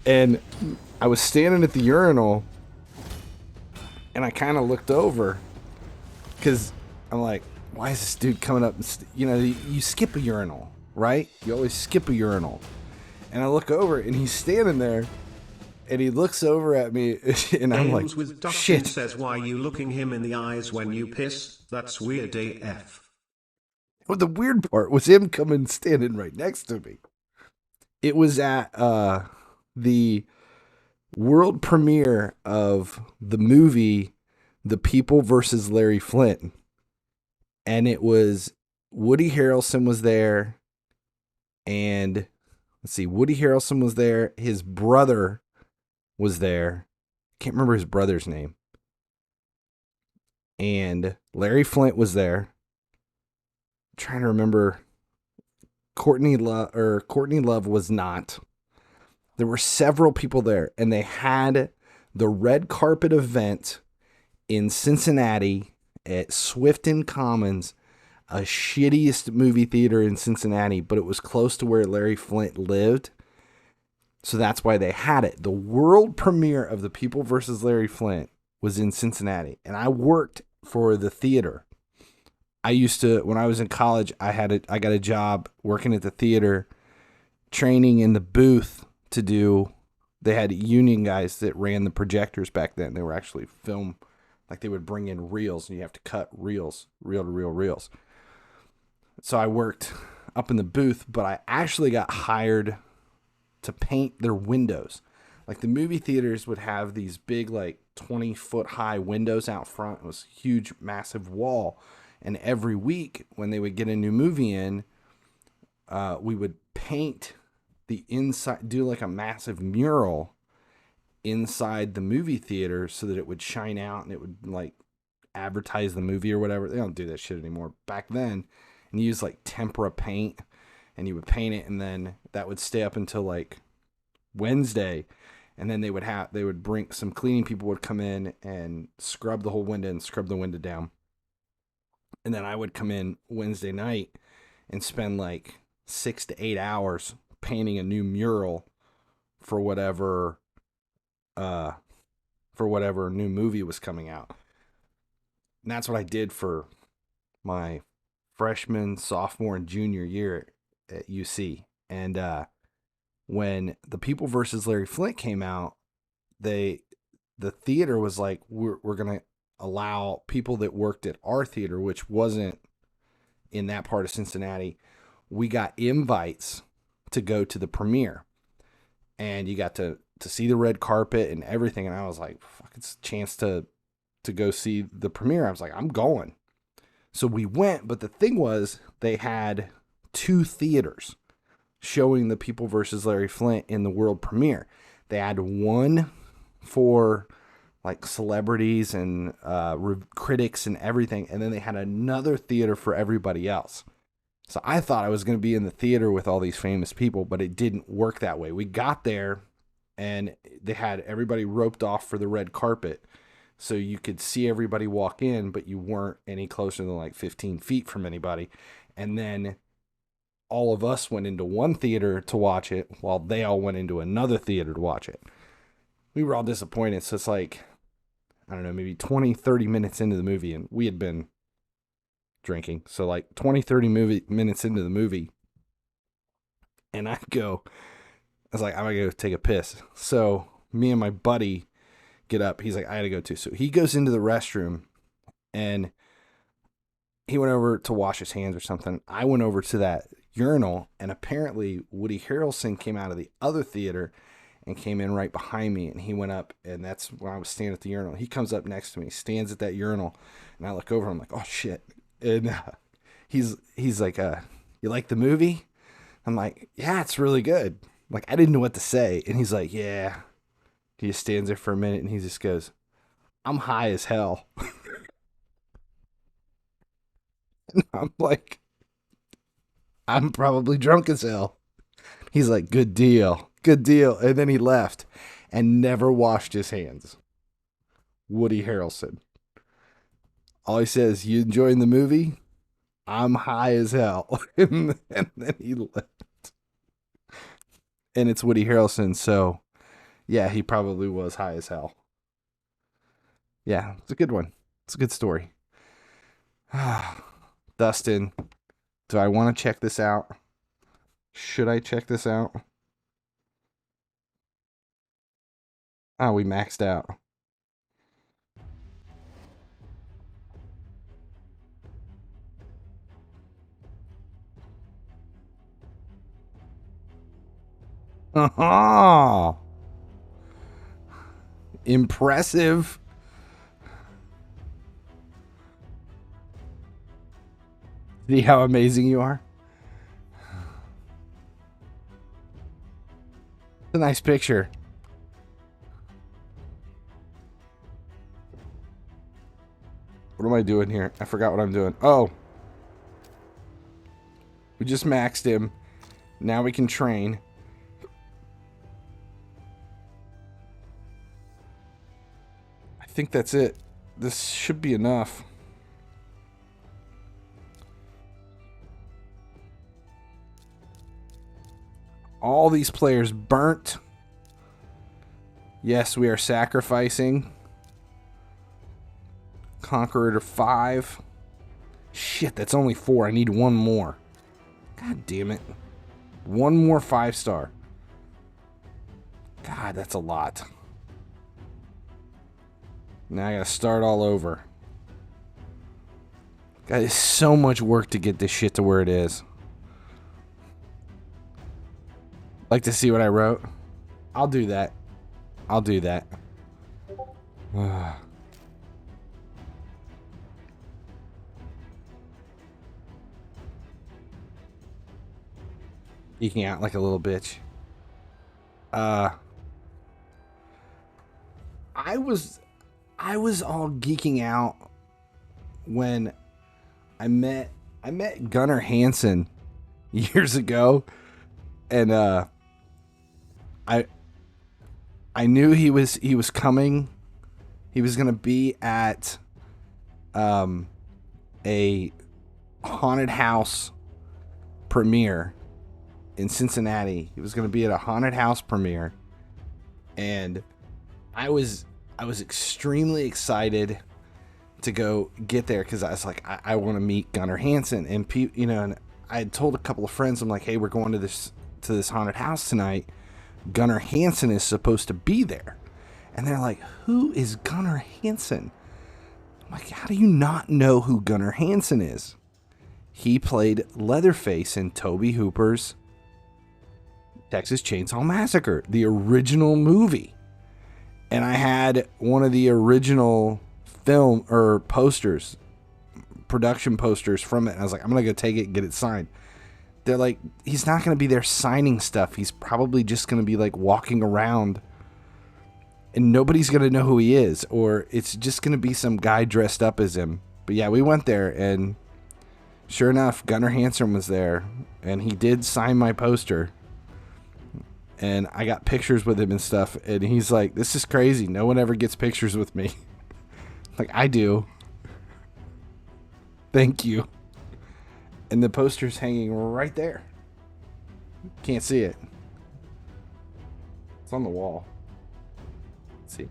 And I was standing at the urinal, and I kind of looked over, because I'm like, why is this dude coming up? You know, you skip a urinal, right? You always skip a urinal. And I look over, and he's standing there, and he looks over at me, and I'm like, shit. Says, why are you looking him in the eyes when you piss? That's weird AF. Well, the weird part was him coming standing right next to me. It was at the world premiere of the movie The People versus Larry Flint. And it was Woody Harrelson was there, and let's see, Woody Harrelson was there, his brother was there. Can't remember his brother's name. And Larry Flint was there. I'm trying to remember. Courtney Love was not. There were several people there, and they had the red carpet event in Cincinnati at Swifton Commons, a shittiest movie theater in Cincinnati, but it was close to where Larry Flynt lived. So that's why they had it. The world premiere of The People versus Larry Flynt was in Cincinnati, and I worked for the theater. I used to, when I was in college, I got a job working at the theater, training in the booth to do. They had union guys that ran the projectors back then. They were actually film, like they would bring in reels, and you have to cut reels, reel-to-reel reels. So I worked up in the booth, but I actually got hired to paint their windows. Like the movie theaters would have these big, like 20-foot high windows out front. It was a huge, massive wall. And every week when they would get a new movie in, we would paint the inside, do like a massive mural inside the movie theater so that it would shine out and it would like advertise the movie or whatever. They don't do that shit anymore. Back then, and you use like tempera paint, and you would paint it, and then that would stay up until like Wednesday, and then they would bring some cleaning people would come in and scrub the whole window and scrub the window down, and then I would come in Wednesday night and spend like 6 to 8 hours painting a new mural for whatever new movie was coming out. And that's what I did for my freshman, sophomore, and junior year at UC. And when The People versus Larry Flynt came out, the theater was like, we're going to allow people that worked at our theater, which wasn't in that part of Cincinnati. We got invites to go to the premiere, and you got to see the red carpet and everything. And I was like, fuck, it's a chance to go see the premiere. I was like, I'm going. So we went, but the thing was, they had 2 theaters showing The People versus Larry Flynt in the world premiere. They had one for like celebrities and critics and everything, and then they had another theater for everybody else. So I thought I was going to be in the theater with all these famous people, but it didn't work that way. We got there, and they had everybody roped off for the red carpet, so you could see everybody walk in, but you weren't any closer than like 15 feet from anybody. And then all of us went into one theater to watch it, while they all went into another theater to watch it. We were all disappointed. So it's like, I don't know, maybe 20, 30 minutes into the movie, and we had been drinking. So like 20, 30 minutes into the movie, and I was like, I'm going to go take a piss. So me and my buddy get up. He's like, I got to go too. So he goes into the restroom, and he went over to wash his hands or something. I went over to that urinal, and apparently Woody Harrelson came out of the other theater and came in right behind me, and he went up, and that's when I was standing at the urinal. He comes up next to me, stands at that urinal, and I look over, I'm like, oh shit. And he's like, you like the movie? I'm like, yeah, it's really good. Like, I didn't know what to say. And he's like, yeah. He just stands there for a minute, and he just goes, I'm high as hell. And I'm like, I'm probably drunk as hell. He's like, good deal. Good deal. And then he left and never washed his hands. Woody Harrelson. All he says, you enjoying the movie? I'm high as hell. And then he left. And it's Woody Harrelson, so yeah, he probably was high as hell. Yeah, it's a good one. It's a good story. Dustin, do I want to check this out? Should I check this out? Oh, we maxed out. Uh-huh. Impressive. See how amazing you are? It's a nice picture. What am I doing here? I forgot what I'm doing. Oh. We just maxed him. Now we can train. I think that's it. This should be enough. All these players burnt. Yes, we are sacrificing. Conqueror to 5. Shit, that's only 4. I need one more. God damn it. One more 5-star. God, that's a lot. Now I gotta start all over. God, it's so much work to get this shit to where it is. Like to see what I wrote? I'll do that. I'll do that. Geeking out like a little bitch. I was all geeking out when I met Gunnar Hansen years ago, and I knew he was coming. He was gonna be at a haunted house premiere in Cincinnati. He was gonna be at a haunted house premiere, and I was extremely excited to go get there because I was like, I want to meet Gunnar Hansen, and and I had told a couple of friends, I'm like, hey, we're going to this haunted house tonight. Gunnar Hansen is supposed to be there. And they're like, who is Gunnar Hansen? I'm like, how do you not know who Gunnar Hansen is? He played Leatherface in Tobe Hooper's Texas Chainsaw Massacre, the original movie. And I had one of the original film or posters, production posters from it. And I was like, I'm going to go take it and get it signed. They're like, he's not going to be there signing stuff. He's probably just going to be like walking around and nobody's going to know who he is. Or it's just going to be some guy dressed up as him. But yeah, we went there and sure enough, Gunnar Hansen was there and he did sign my poster. And I got pictures with him and stuff. And he's like, this is crazy. No one ever gets pictures with me. Like, I do. Thank you. And the poster's hanging right there. Can't see it. It's on the wall. Let's see.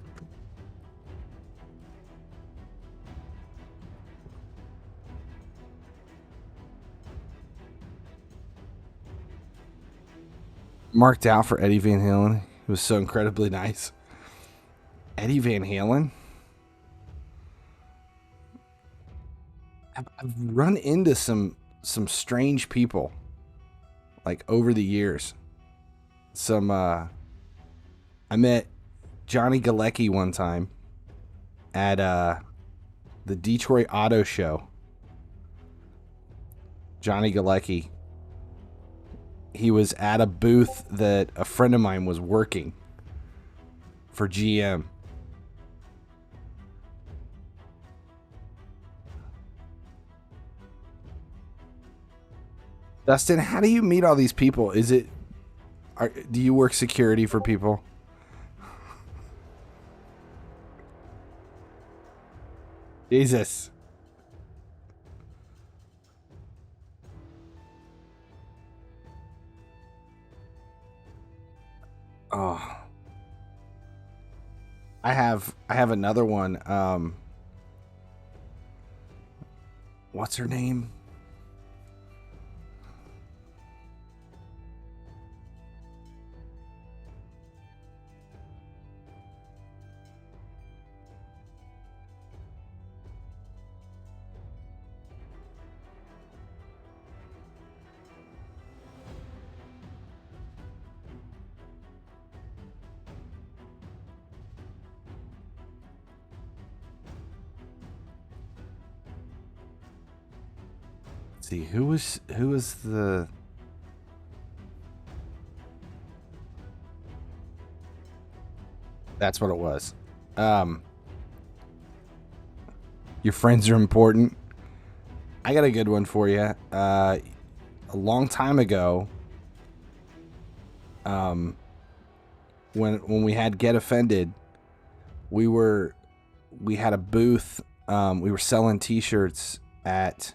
Marked out for Eddie Van Halen. It was so incredibly nice. Eddie Van Halen? I've run into some strange people like over the years. I met Johnny Galecki one time at the Detroit Auto Show. Johnny Galecki. He was at a booth that a friend of mine was working for GM. Dustin, how do you meet all these people? Do you work security for people? Jesus. Oh. I have another one. What's her name? See, who was the That's what it was. Your friends are important. I got a good one for you. A long time ago, when we had Get Offended, we had a booth. We were selling T-shirts at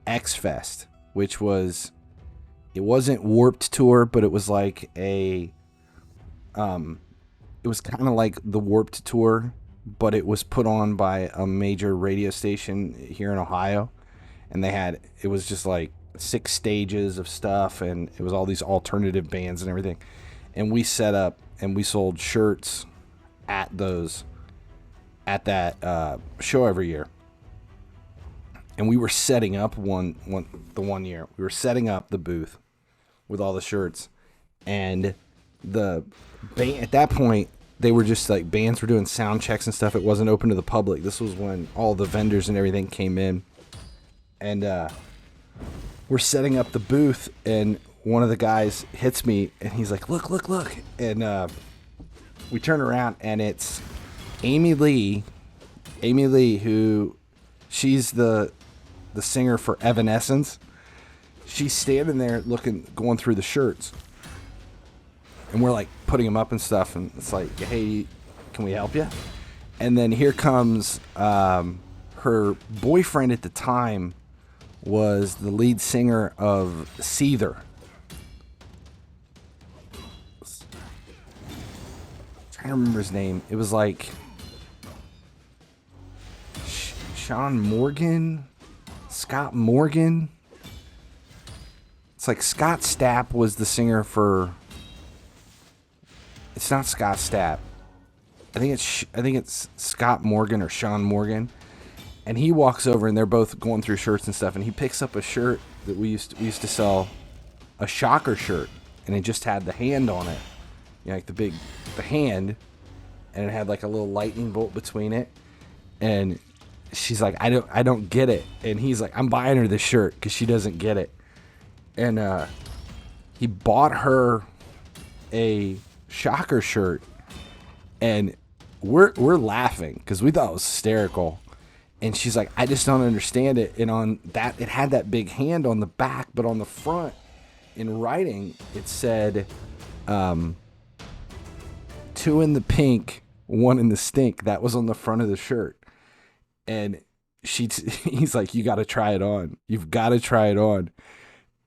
X Fest, which was It wasn't Warped Tour, but it was like a it was kind of like the Warped Tour, but it was put on by a major radio station here in Ohio, and it was just like 6 stages of stuff, and it was all these alternative bands and everything. And we set up and we sold shirts at that show every year. And we were setting up the one year. We were setting up the booth with all the shirts, and the band at that point, they were just like, bands were doing sound checks and stuff. It wasn't open to the public. This was when all the vendors and everything came in, and we're setting up the booth, and one of the guys hits me, and he's like, look, and we turn around, and it's Amy Lee, who she's the singer for Evanescence. She's standing there going through the shirts, and we're like putting them up and stuff, and it's like, hey, can we help you? And then here comes her boyfriend at the time was the lead singer of Seether. I'm trying to remember his name. It was like Scott Morgan. It's like Scott Stapp was the singer for. It's not Scott Stapp. I think it's Scott Morgan or Sean Morgan, and he walks over, and they're both going through shirts and stuff, and he picks up a shirt that we used to sell, a Shocker shirt, and it just had the hand on it, like the hand, and it had like a little lightning bolt between it, and she's like, I don't get it, and he's like, I'm buying her this shirt because she doesn't get it, and he bought her a Shocker shirt, and we're laughing because we thought it was hysterical, and she's like, I just don't understand it. And on that, it had that big hand on the back, but on the front in writing it said 2 in the pink, 1 in the stink. That was on the front of the shirt, and he's like, you got to try it on, you've got to try it on.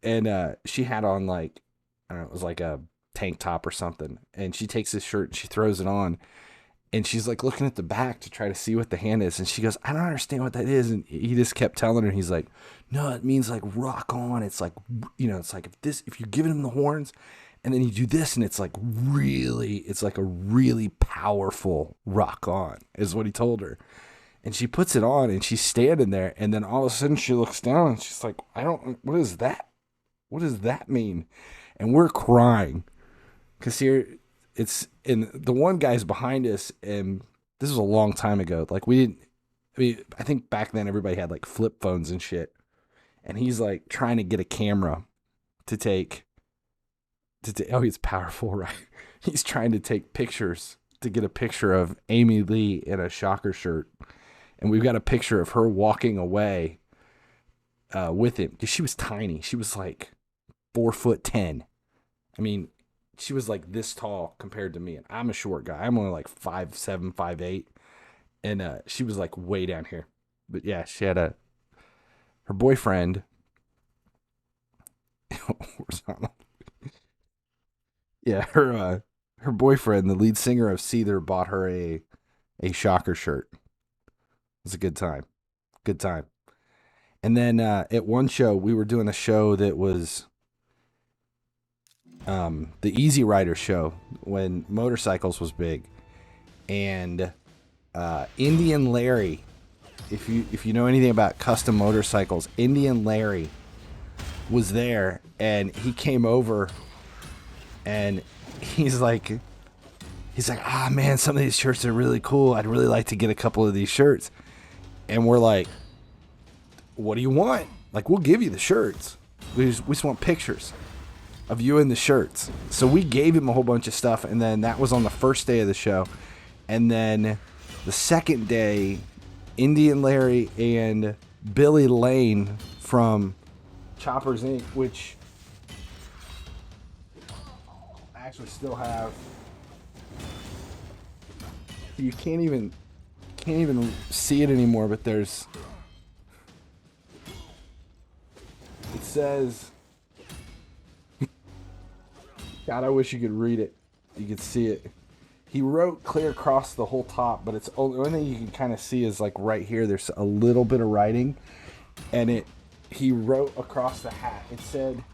And she had on like, I don't know, it was like a tank top or something, and she takes this shirt and she throws it on, and she's like looking at the back to try to see what the hand is, and she goes, I don't understand what that is. And he just kept telling her, he's like, no, it means like rock on. It's like, it's like if you're giving him the horns and then you do this, and it's like a really powerful rock on, is what he told her. And she puts it on, and she's standing there, and then all of a sudden she looks down, and she's like, what is that? What does that mean? And we're crying. Because here, it's, and the one guy's behind us, and this was a long time ago. Like, I think back then everybody had like flip phones and shit. And he's like trying to get a camera to take, oh, he's powerful, right? He's trying to take pictures to get a picture of Amy Lee in a Shocker shirt. And we've got a picture of her walking away with him. Because she was tiny. She was like 4'10". I mean, she was like this tall compared to me, and I'm a short guy. I'm only like 5'7", 5'8", and she was like way down here. But yeah, she had her boyfriend. Yeah, her boyfriend, the lead singer of Seether, bought her a Shocker shirt. It was a good time. And then at one show, we were doing a show that was the Easy Rider show when motorcycles was big, and Indian Larry, if you know anything about custom motorcycles, Indian Larry was there, and he came over, and he's like, ah, man, some of these shirts are really cool. I'd really like to get a couple of these shirts. And we're like, what do you want? Like, we'll give you the shirts. We just want pictures of you in the shirts. So we gave him a whole bunch of stuff, and then that was on the first day of the show. And then the second day, Indian Larry and Billy Lane from Choppers Inc., which I actually still have. You can't even see it anymore, but it says God, I wish you could read it. You could see it. He wrote clear across the whole top, but it's only thing you can kind of see is like right here. There's a little bit of writing, and he wrote across the hat. It said,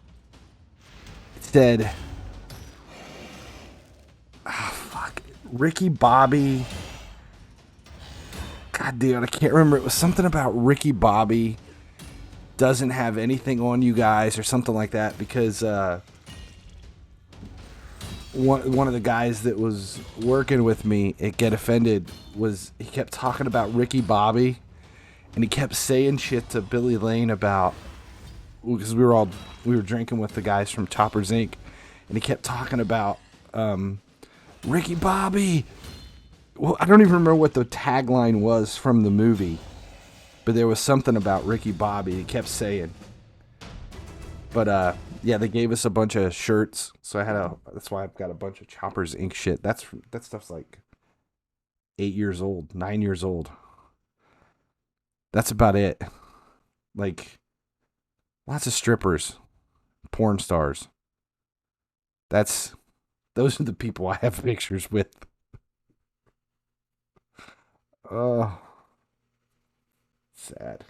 oh, fuck, Ricky Bobby. God damn, I can't remember. It was something about Ricky Bobby doesn't have anything on you guys or something like that because one of the guys that was working with me at Get Offended he kept talking about Ricky Bobby, and he kept saying shit to Billy Lane about, because we were drinking with the guys from Choppers Inc., and he kept talking about Ricky Bobby. Well, I don't even remember what the tagline was from the movie, but there was something about Ricky Bobby he kept saying. But yeah, they gave us a bunch of shirts, so that's why I've got a bunch of Choppers Inc. shit. That stuff's like 8 years old, 9 years old. That's about it. Like, lots of strippers, porn stars. Those are the people I have pictures with. Oh, sad.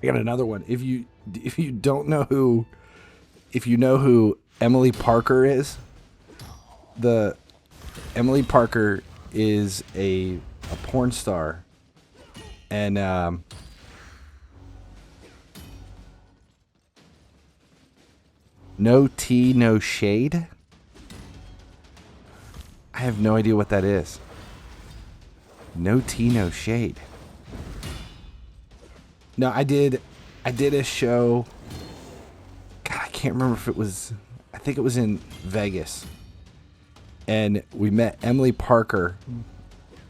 I got another one. If you know who Emily Parker is, Emily Parker is a porn star, and no tea, no shade. I have no idea what that is. No tea, no shade. No, I did a show. God, I can't remember if it was. I think it was in Vegas, and we met Emily Parker,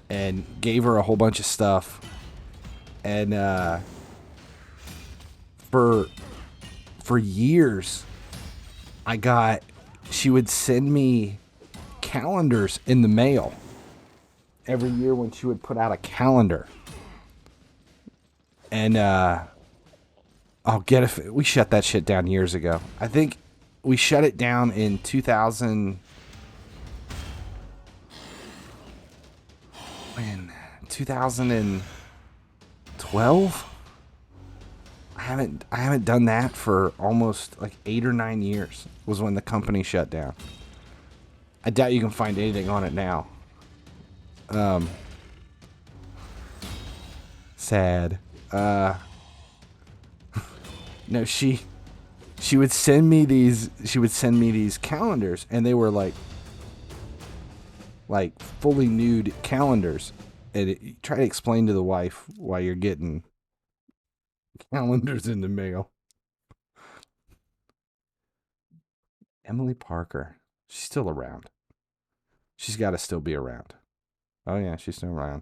and gave her a whole bunch of stuff, and for years, she would send me calendars in the mail every year when she would put out a calendar. And we shut that shit down years ago. I think we shut it down in 2012. I haven't done that for almost like 8 or 9 years. Was when the company shut down. I doubt you can find anything on it now. Sad. No, she would send me these calendars, and they were like fully nude calendars. And try to explain to the wife why you're getting calendars in the mail. Emily Parker. She's still around. She's got to still be around. Oh yeah, she's still around.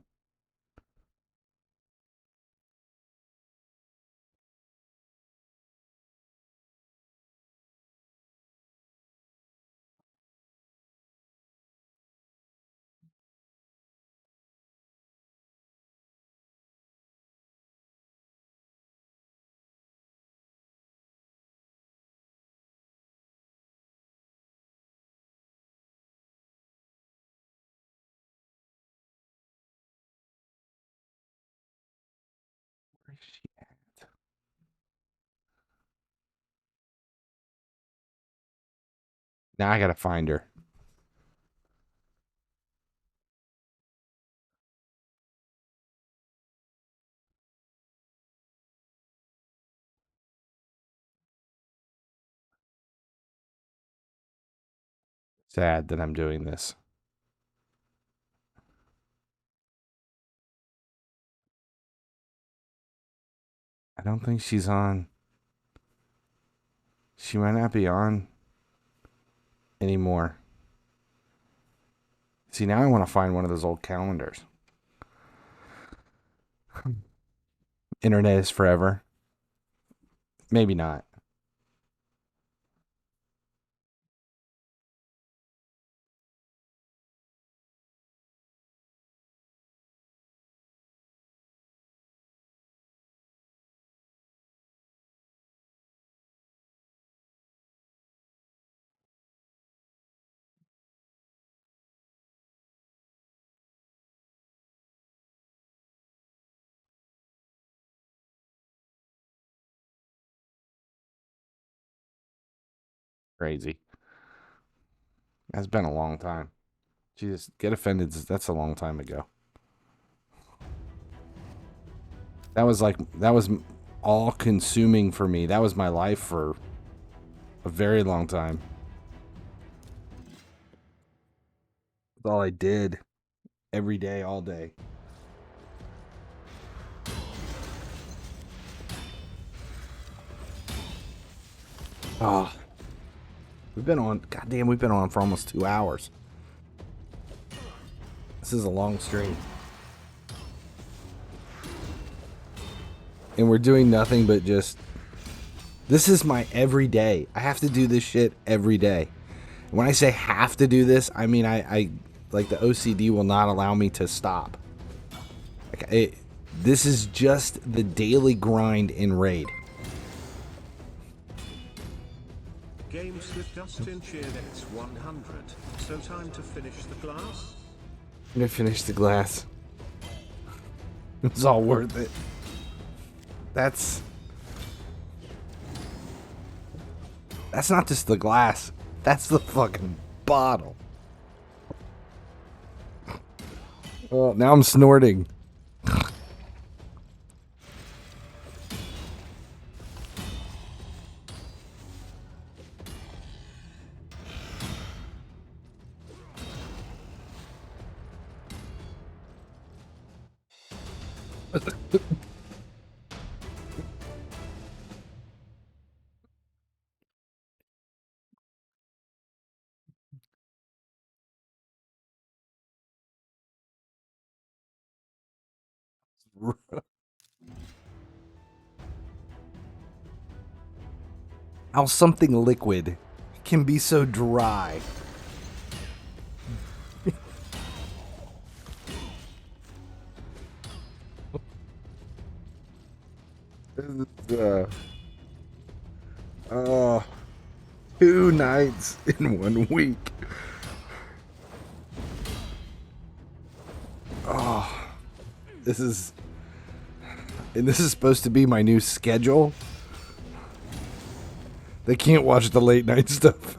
Where's she at? Now I gotta find her. Sad that I'm doing this. I don't think she's on. She might not be on anymore. See, now I want to find one of those old calendars. Internet is forever. Maybe not. Crazy. That's been a long time. Jesus, get offended. That's a long time ago. That was all consuming for me. That was my life for a very long time. That's all I did. Every day, all day. Oh. We've been on for almost 2 hours. This is a long stream. And we're doing nothing but just... This is my everyday. I have to do this shit every day. When I say have to do this, I mean I like the OCD will not allow me to stop. This is just the daily grind in Raid. Games with Dustin cheered it's 100. So time to finish the glass? I'm gonna finish the glass. It's all worth it. That's not just the glass. That's the fucking bottle. Oh, now I'm snorting. How something liquid can be so dry. This is 2 nights in 1 week. Oh, this is supposed to be my new schedule. They can't watch the late night stuff.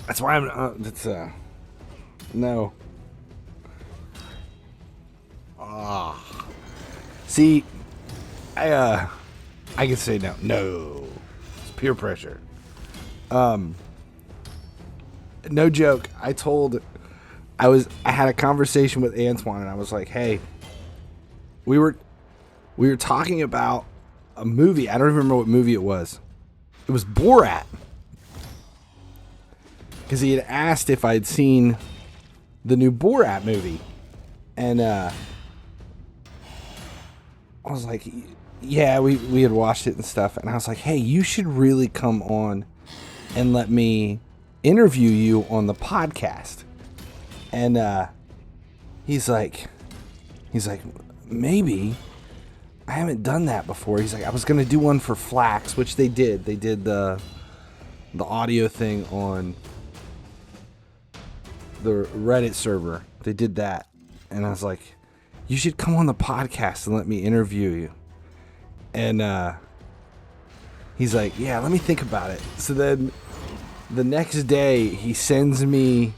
That's why I'm. No. Ah. See, I can say no. No. It's peer pressure. No joke. I had a conversation with Antoine and I was like, hey, we were talking about a movie. I don't even remember what movie it was. It was Borat. Because he had asked if I'd seen the new Borat movie. And I was like, yeah, we had watched it and stuff. And I was like, hey, you should really come on and let me interview you on the podcast. And he's like, maybe. I haven't done that before. He's like, I was going to do one for Flax, which they did. They did the audio thing on the Reddit server. They did that. And I was like, you should come on the podcast and let me interview you. And he's like, yeah, let me think about it. So then the next day he sends me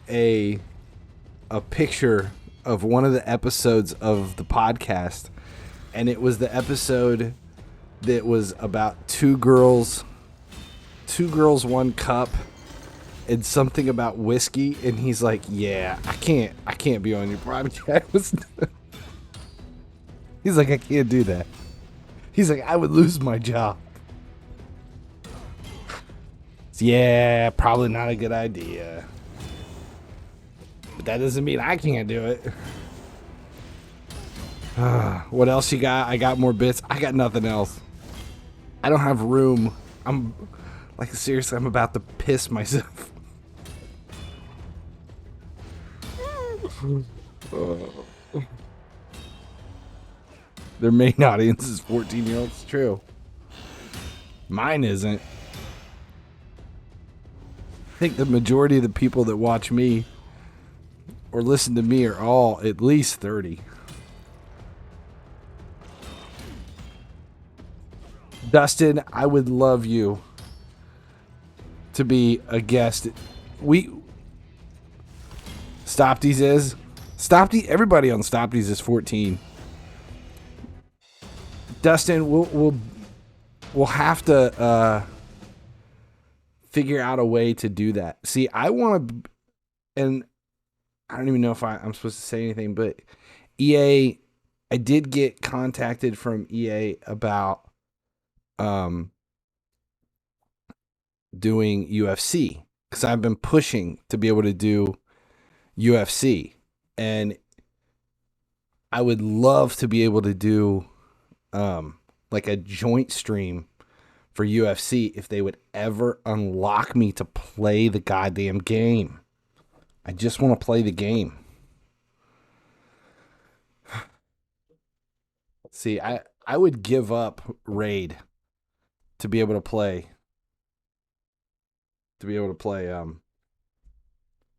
a picture of one of the episodes of the podcast. And it was the episode that was about two girls, 1 cup, and something about whiskey. And he's like, yeah, I can't be on your podcast. He's like, I can't do that. He's like, I would lose my job. So, yeah, probably not a good idea. But that doesn't mean I can't do it. What else you got? I got more bits. I got nothing else. I don't have room. I'm like, seriously, I'm about to piss myself. Their main audience is 14-year-olds. True. Mine isn't. I think the majority of the people that watch me or listen to me are all at least 30. Dustin, I would love you to be a guest. Everybody on Stopties is 14. Dustin, we'll have to figure out a way to do that. See, I want to, and I don't even know if I'm supposed to say anything, but EA, I did get contacted from EA about doing UFC, because I've been pushing to be able to do UFC, and I would love to be able to do like a joint stream for UFC if they would ever unlock me to play the goddamn game. I just want to play the game. See, I would give up Raid to be able to play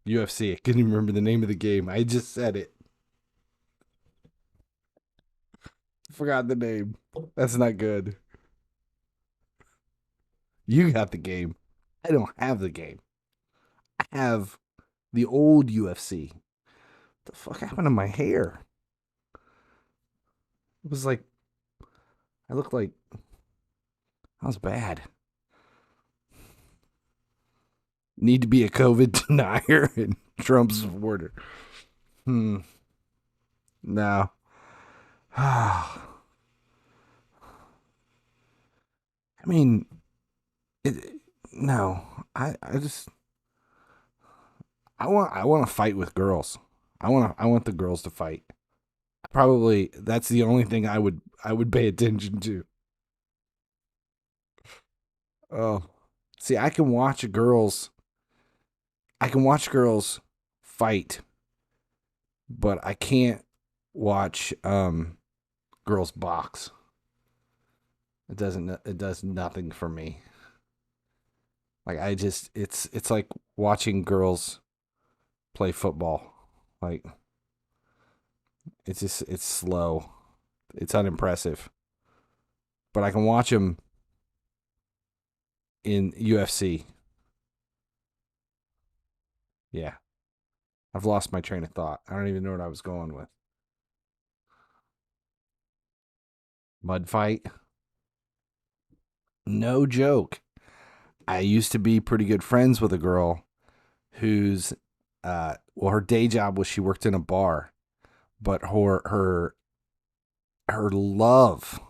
UFC. I couldn't even remember the name of the game. I just said it. Forgot the name. That's not good. You got the game. I don't have the game. I have the old UFC. What the fuck happened to my hair? It was like, I looked like, that was bad. Need to be a COVID denier and Trump supporter. No. I mean, no. I want to fight with girls. I want the girls to fight. Probably that's the only thing I would pay attention to. Oh. See, I can watch girls fight, but I can't watch girls box. It does nothing for me. Like it's like watching girls play football. Like it's slow. It's unimpressive. But I can watch them in UFC. Yeah. I've lost my train of thought. I don't even know what I was going with. Mud fight? No joke. I used to be pretty good friends with a girl whose her day job was she worked in a bar, but her love,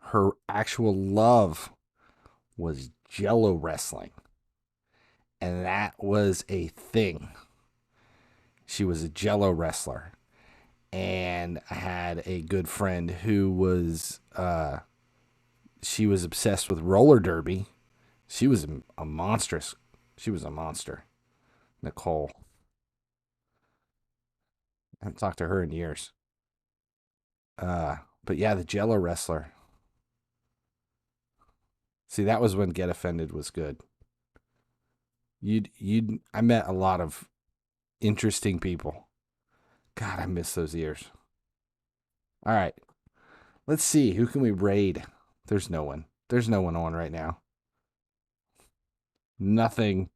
her actual love was Jello wrestling. And that was a thing. She was a Jello wrestler. And I had a good friend who was she was obsessed with roller derby. She was a monstrous. She was a monster. Nicole. I haven't talked to her in years. But yeah, the Jello wrestler. See, that was when Get Offended was good. I met a lot of interesting people. God, I miss those years. All right. Let's see. Who can we raid? There's no one. There's no one on right now. Nothing.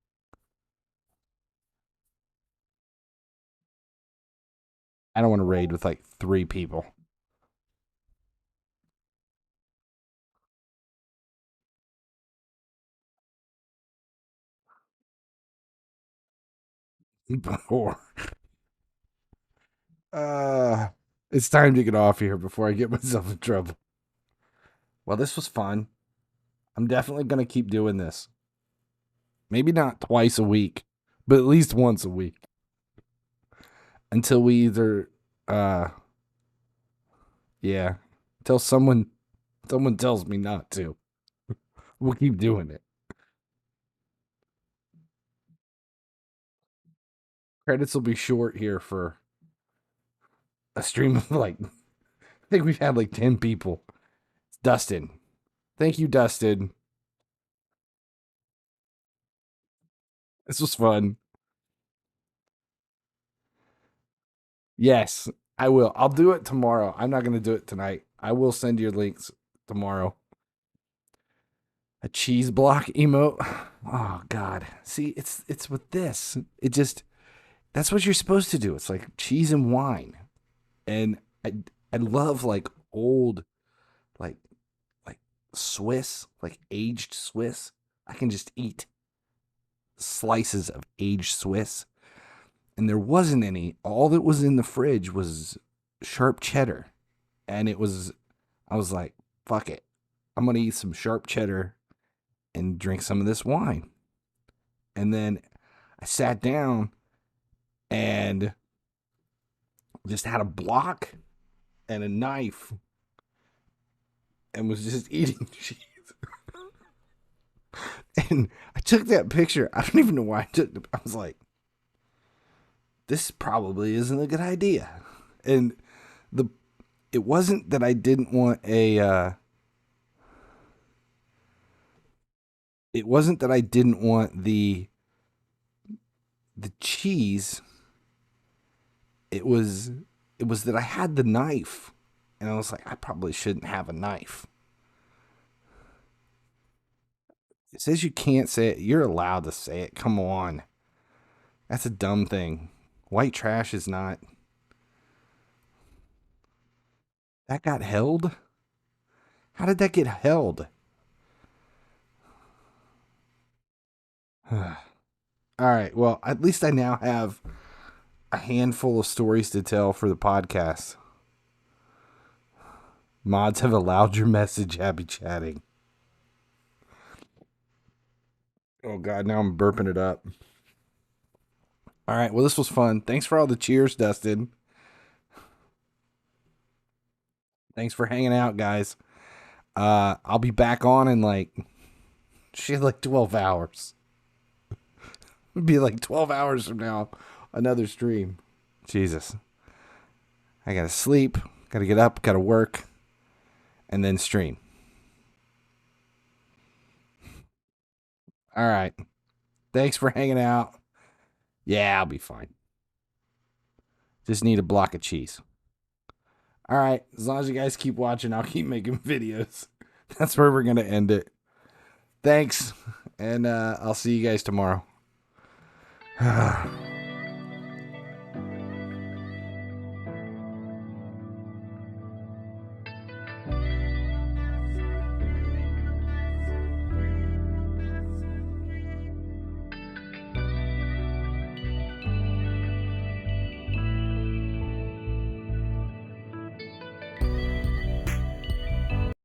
I don't want to raid with like 3 people. Before. It's time to get off here before I get myself in trouble. Well, this was fun. I'm definitely going to keep doing this. Maybe not twice a week, but at least once a week. Until we either, yeah, until someone tells me not to. We'll keep doing it. Credits will be short here for a stream of like, I think we've had like 10 people. It's Dustin. Thank you, Dustin. This was fun. Yes, I will. I'll do it tomorrow. I'm not going to do it tonight. I will send you links tomorrow. A cheese block emote. Oh God. See, it's with this. It just, that's what you're supposed to do. It's like cheese and wine. And I love like old, like Swiss, like aged Swiss. I can just eat slices of aged Swiss. And there wasn't any. All that was in the fridge was sharp cheddar. And I was like, fuck it. I'm going to eat some sharp cheddar and drink some of this wine. And then I sat down and just had a block and a knife and was just eating cheese. And I took that picture. I don't even know why I took it. I was like, this probably isn't a good idea. And it wasn't that I didn't want it wasn't that I didn't want the cheese. It was that I had the knife. And I was like, I probably shouldn't have a knife. It says you can't say it. You're allowed to say it. Come on. That's a dumb thing. White trash is not. That got held? How did that get held? All right. Well, at least I now have a handful of stories to tell for the podcast. Mods have allowed your message. Happy chatting. Oh, God. Now I'm burping it up. All right. Well, this was fun. Thanks for all the cheers, Dustin. Thanks for hanging out, guys. I'll be back on in like 12 hours. It'll be like 12 hours from now. Another stream. Jesus. I gotta sleep. Gotta get up. Gotta work. And then stream. All right. Thanks for hanging out. Yeah, I'll be fine. Just need a block of cheese. All right. As long as you guys keep watching, I'll keep making videos. That's where we're going to end it. Thanks. And I'll see you guys tomorrow.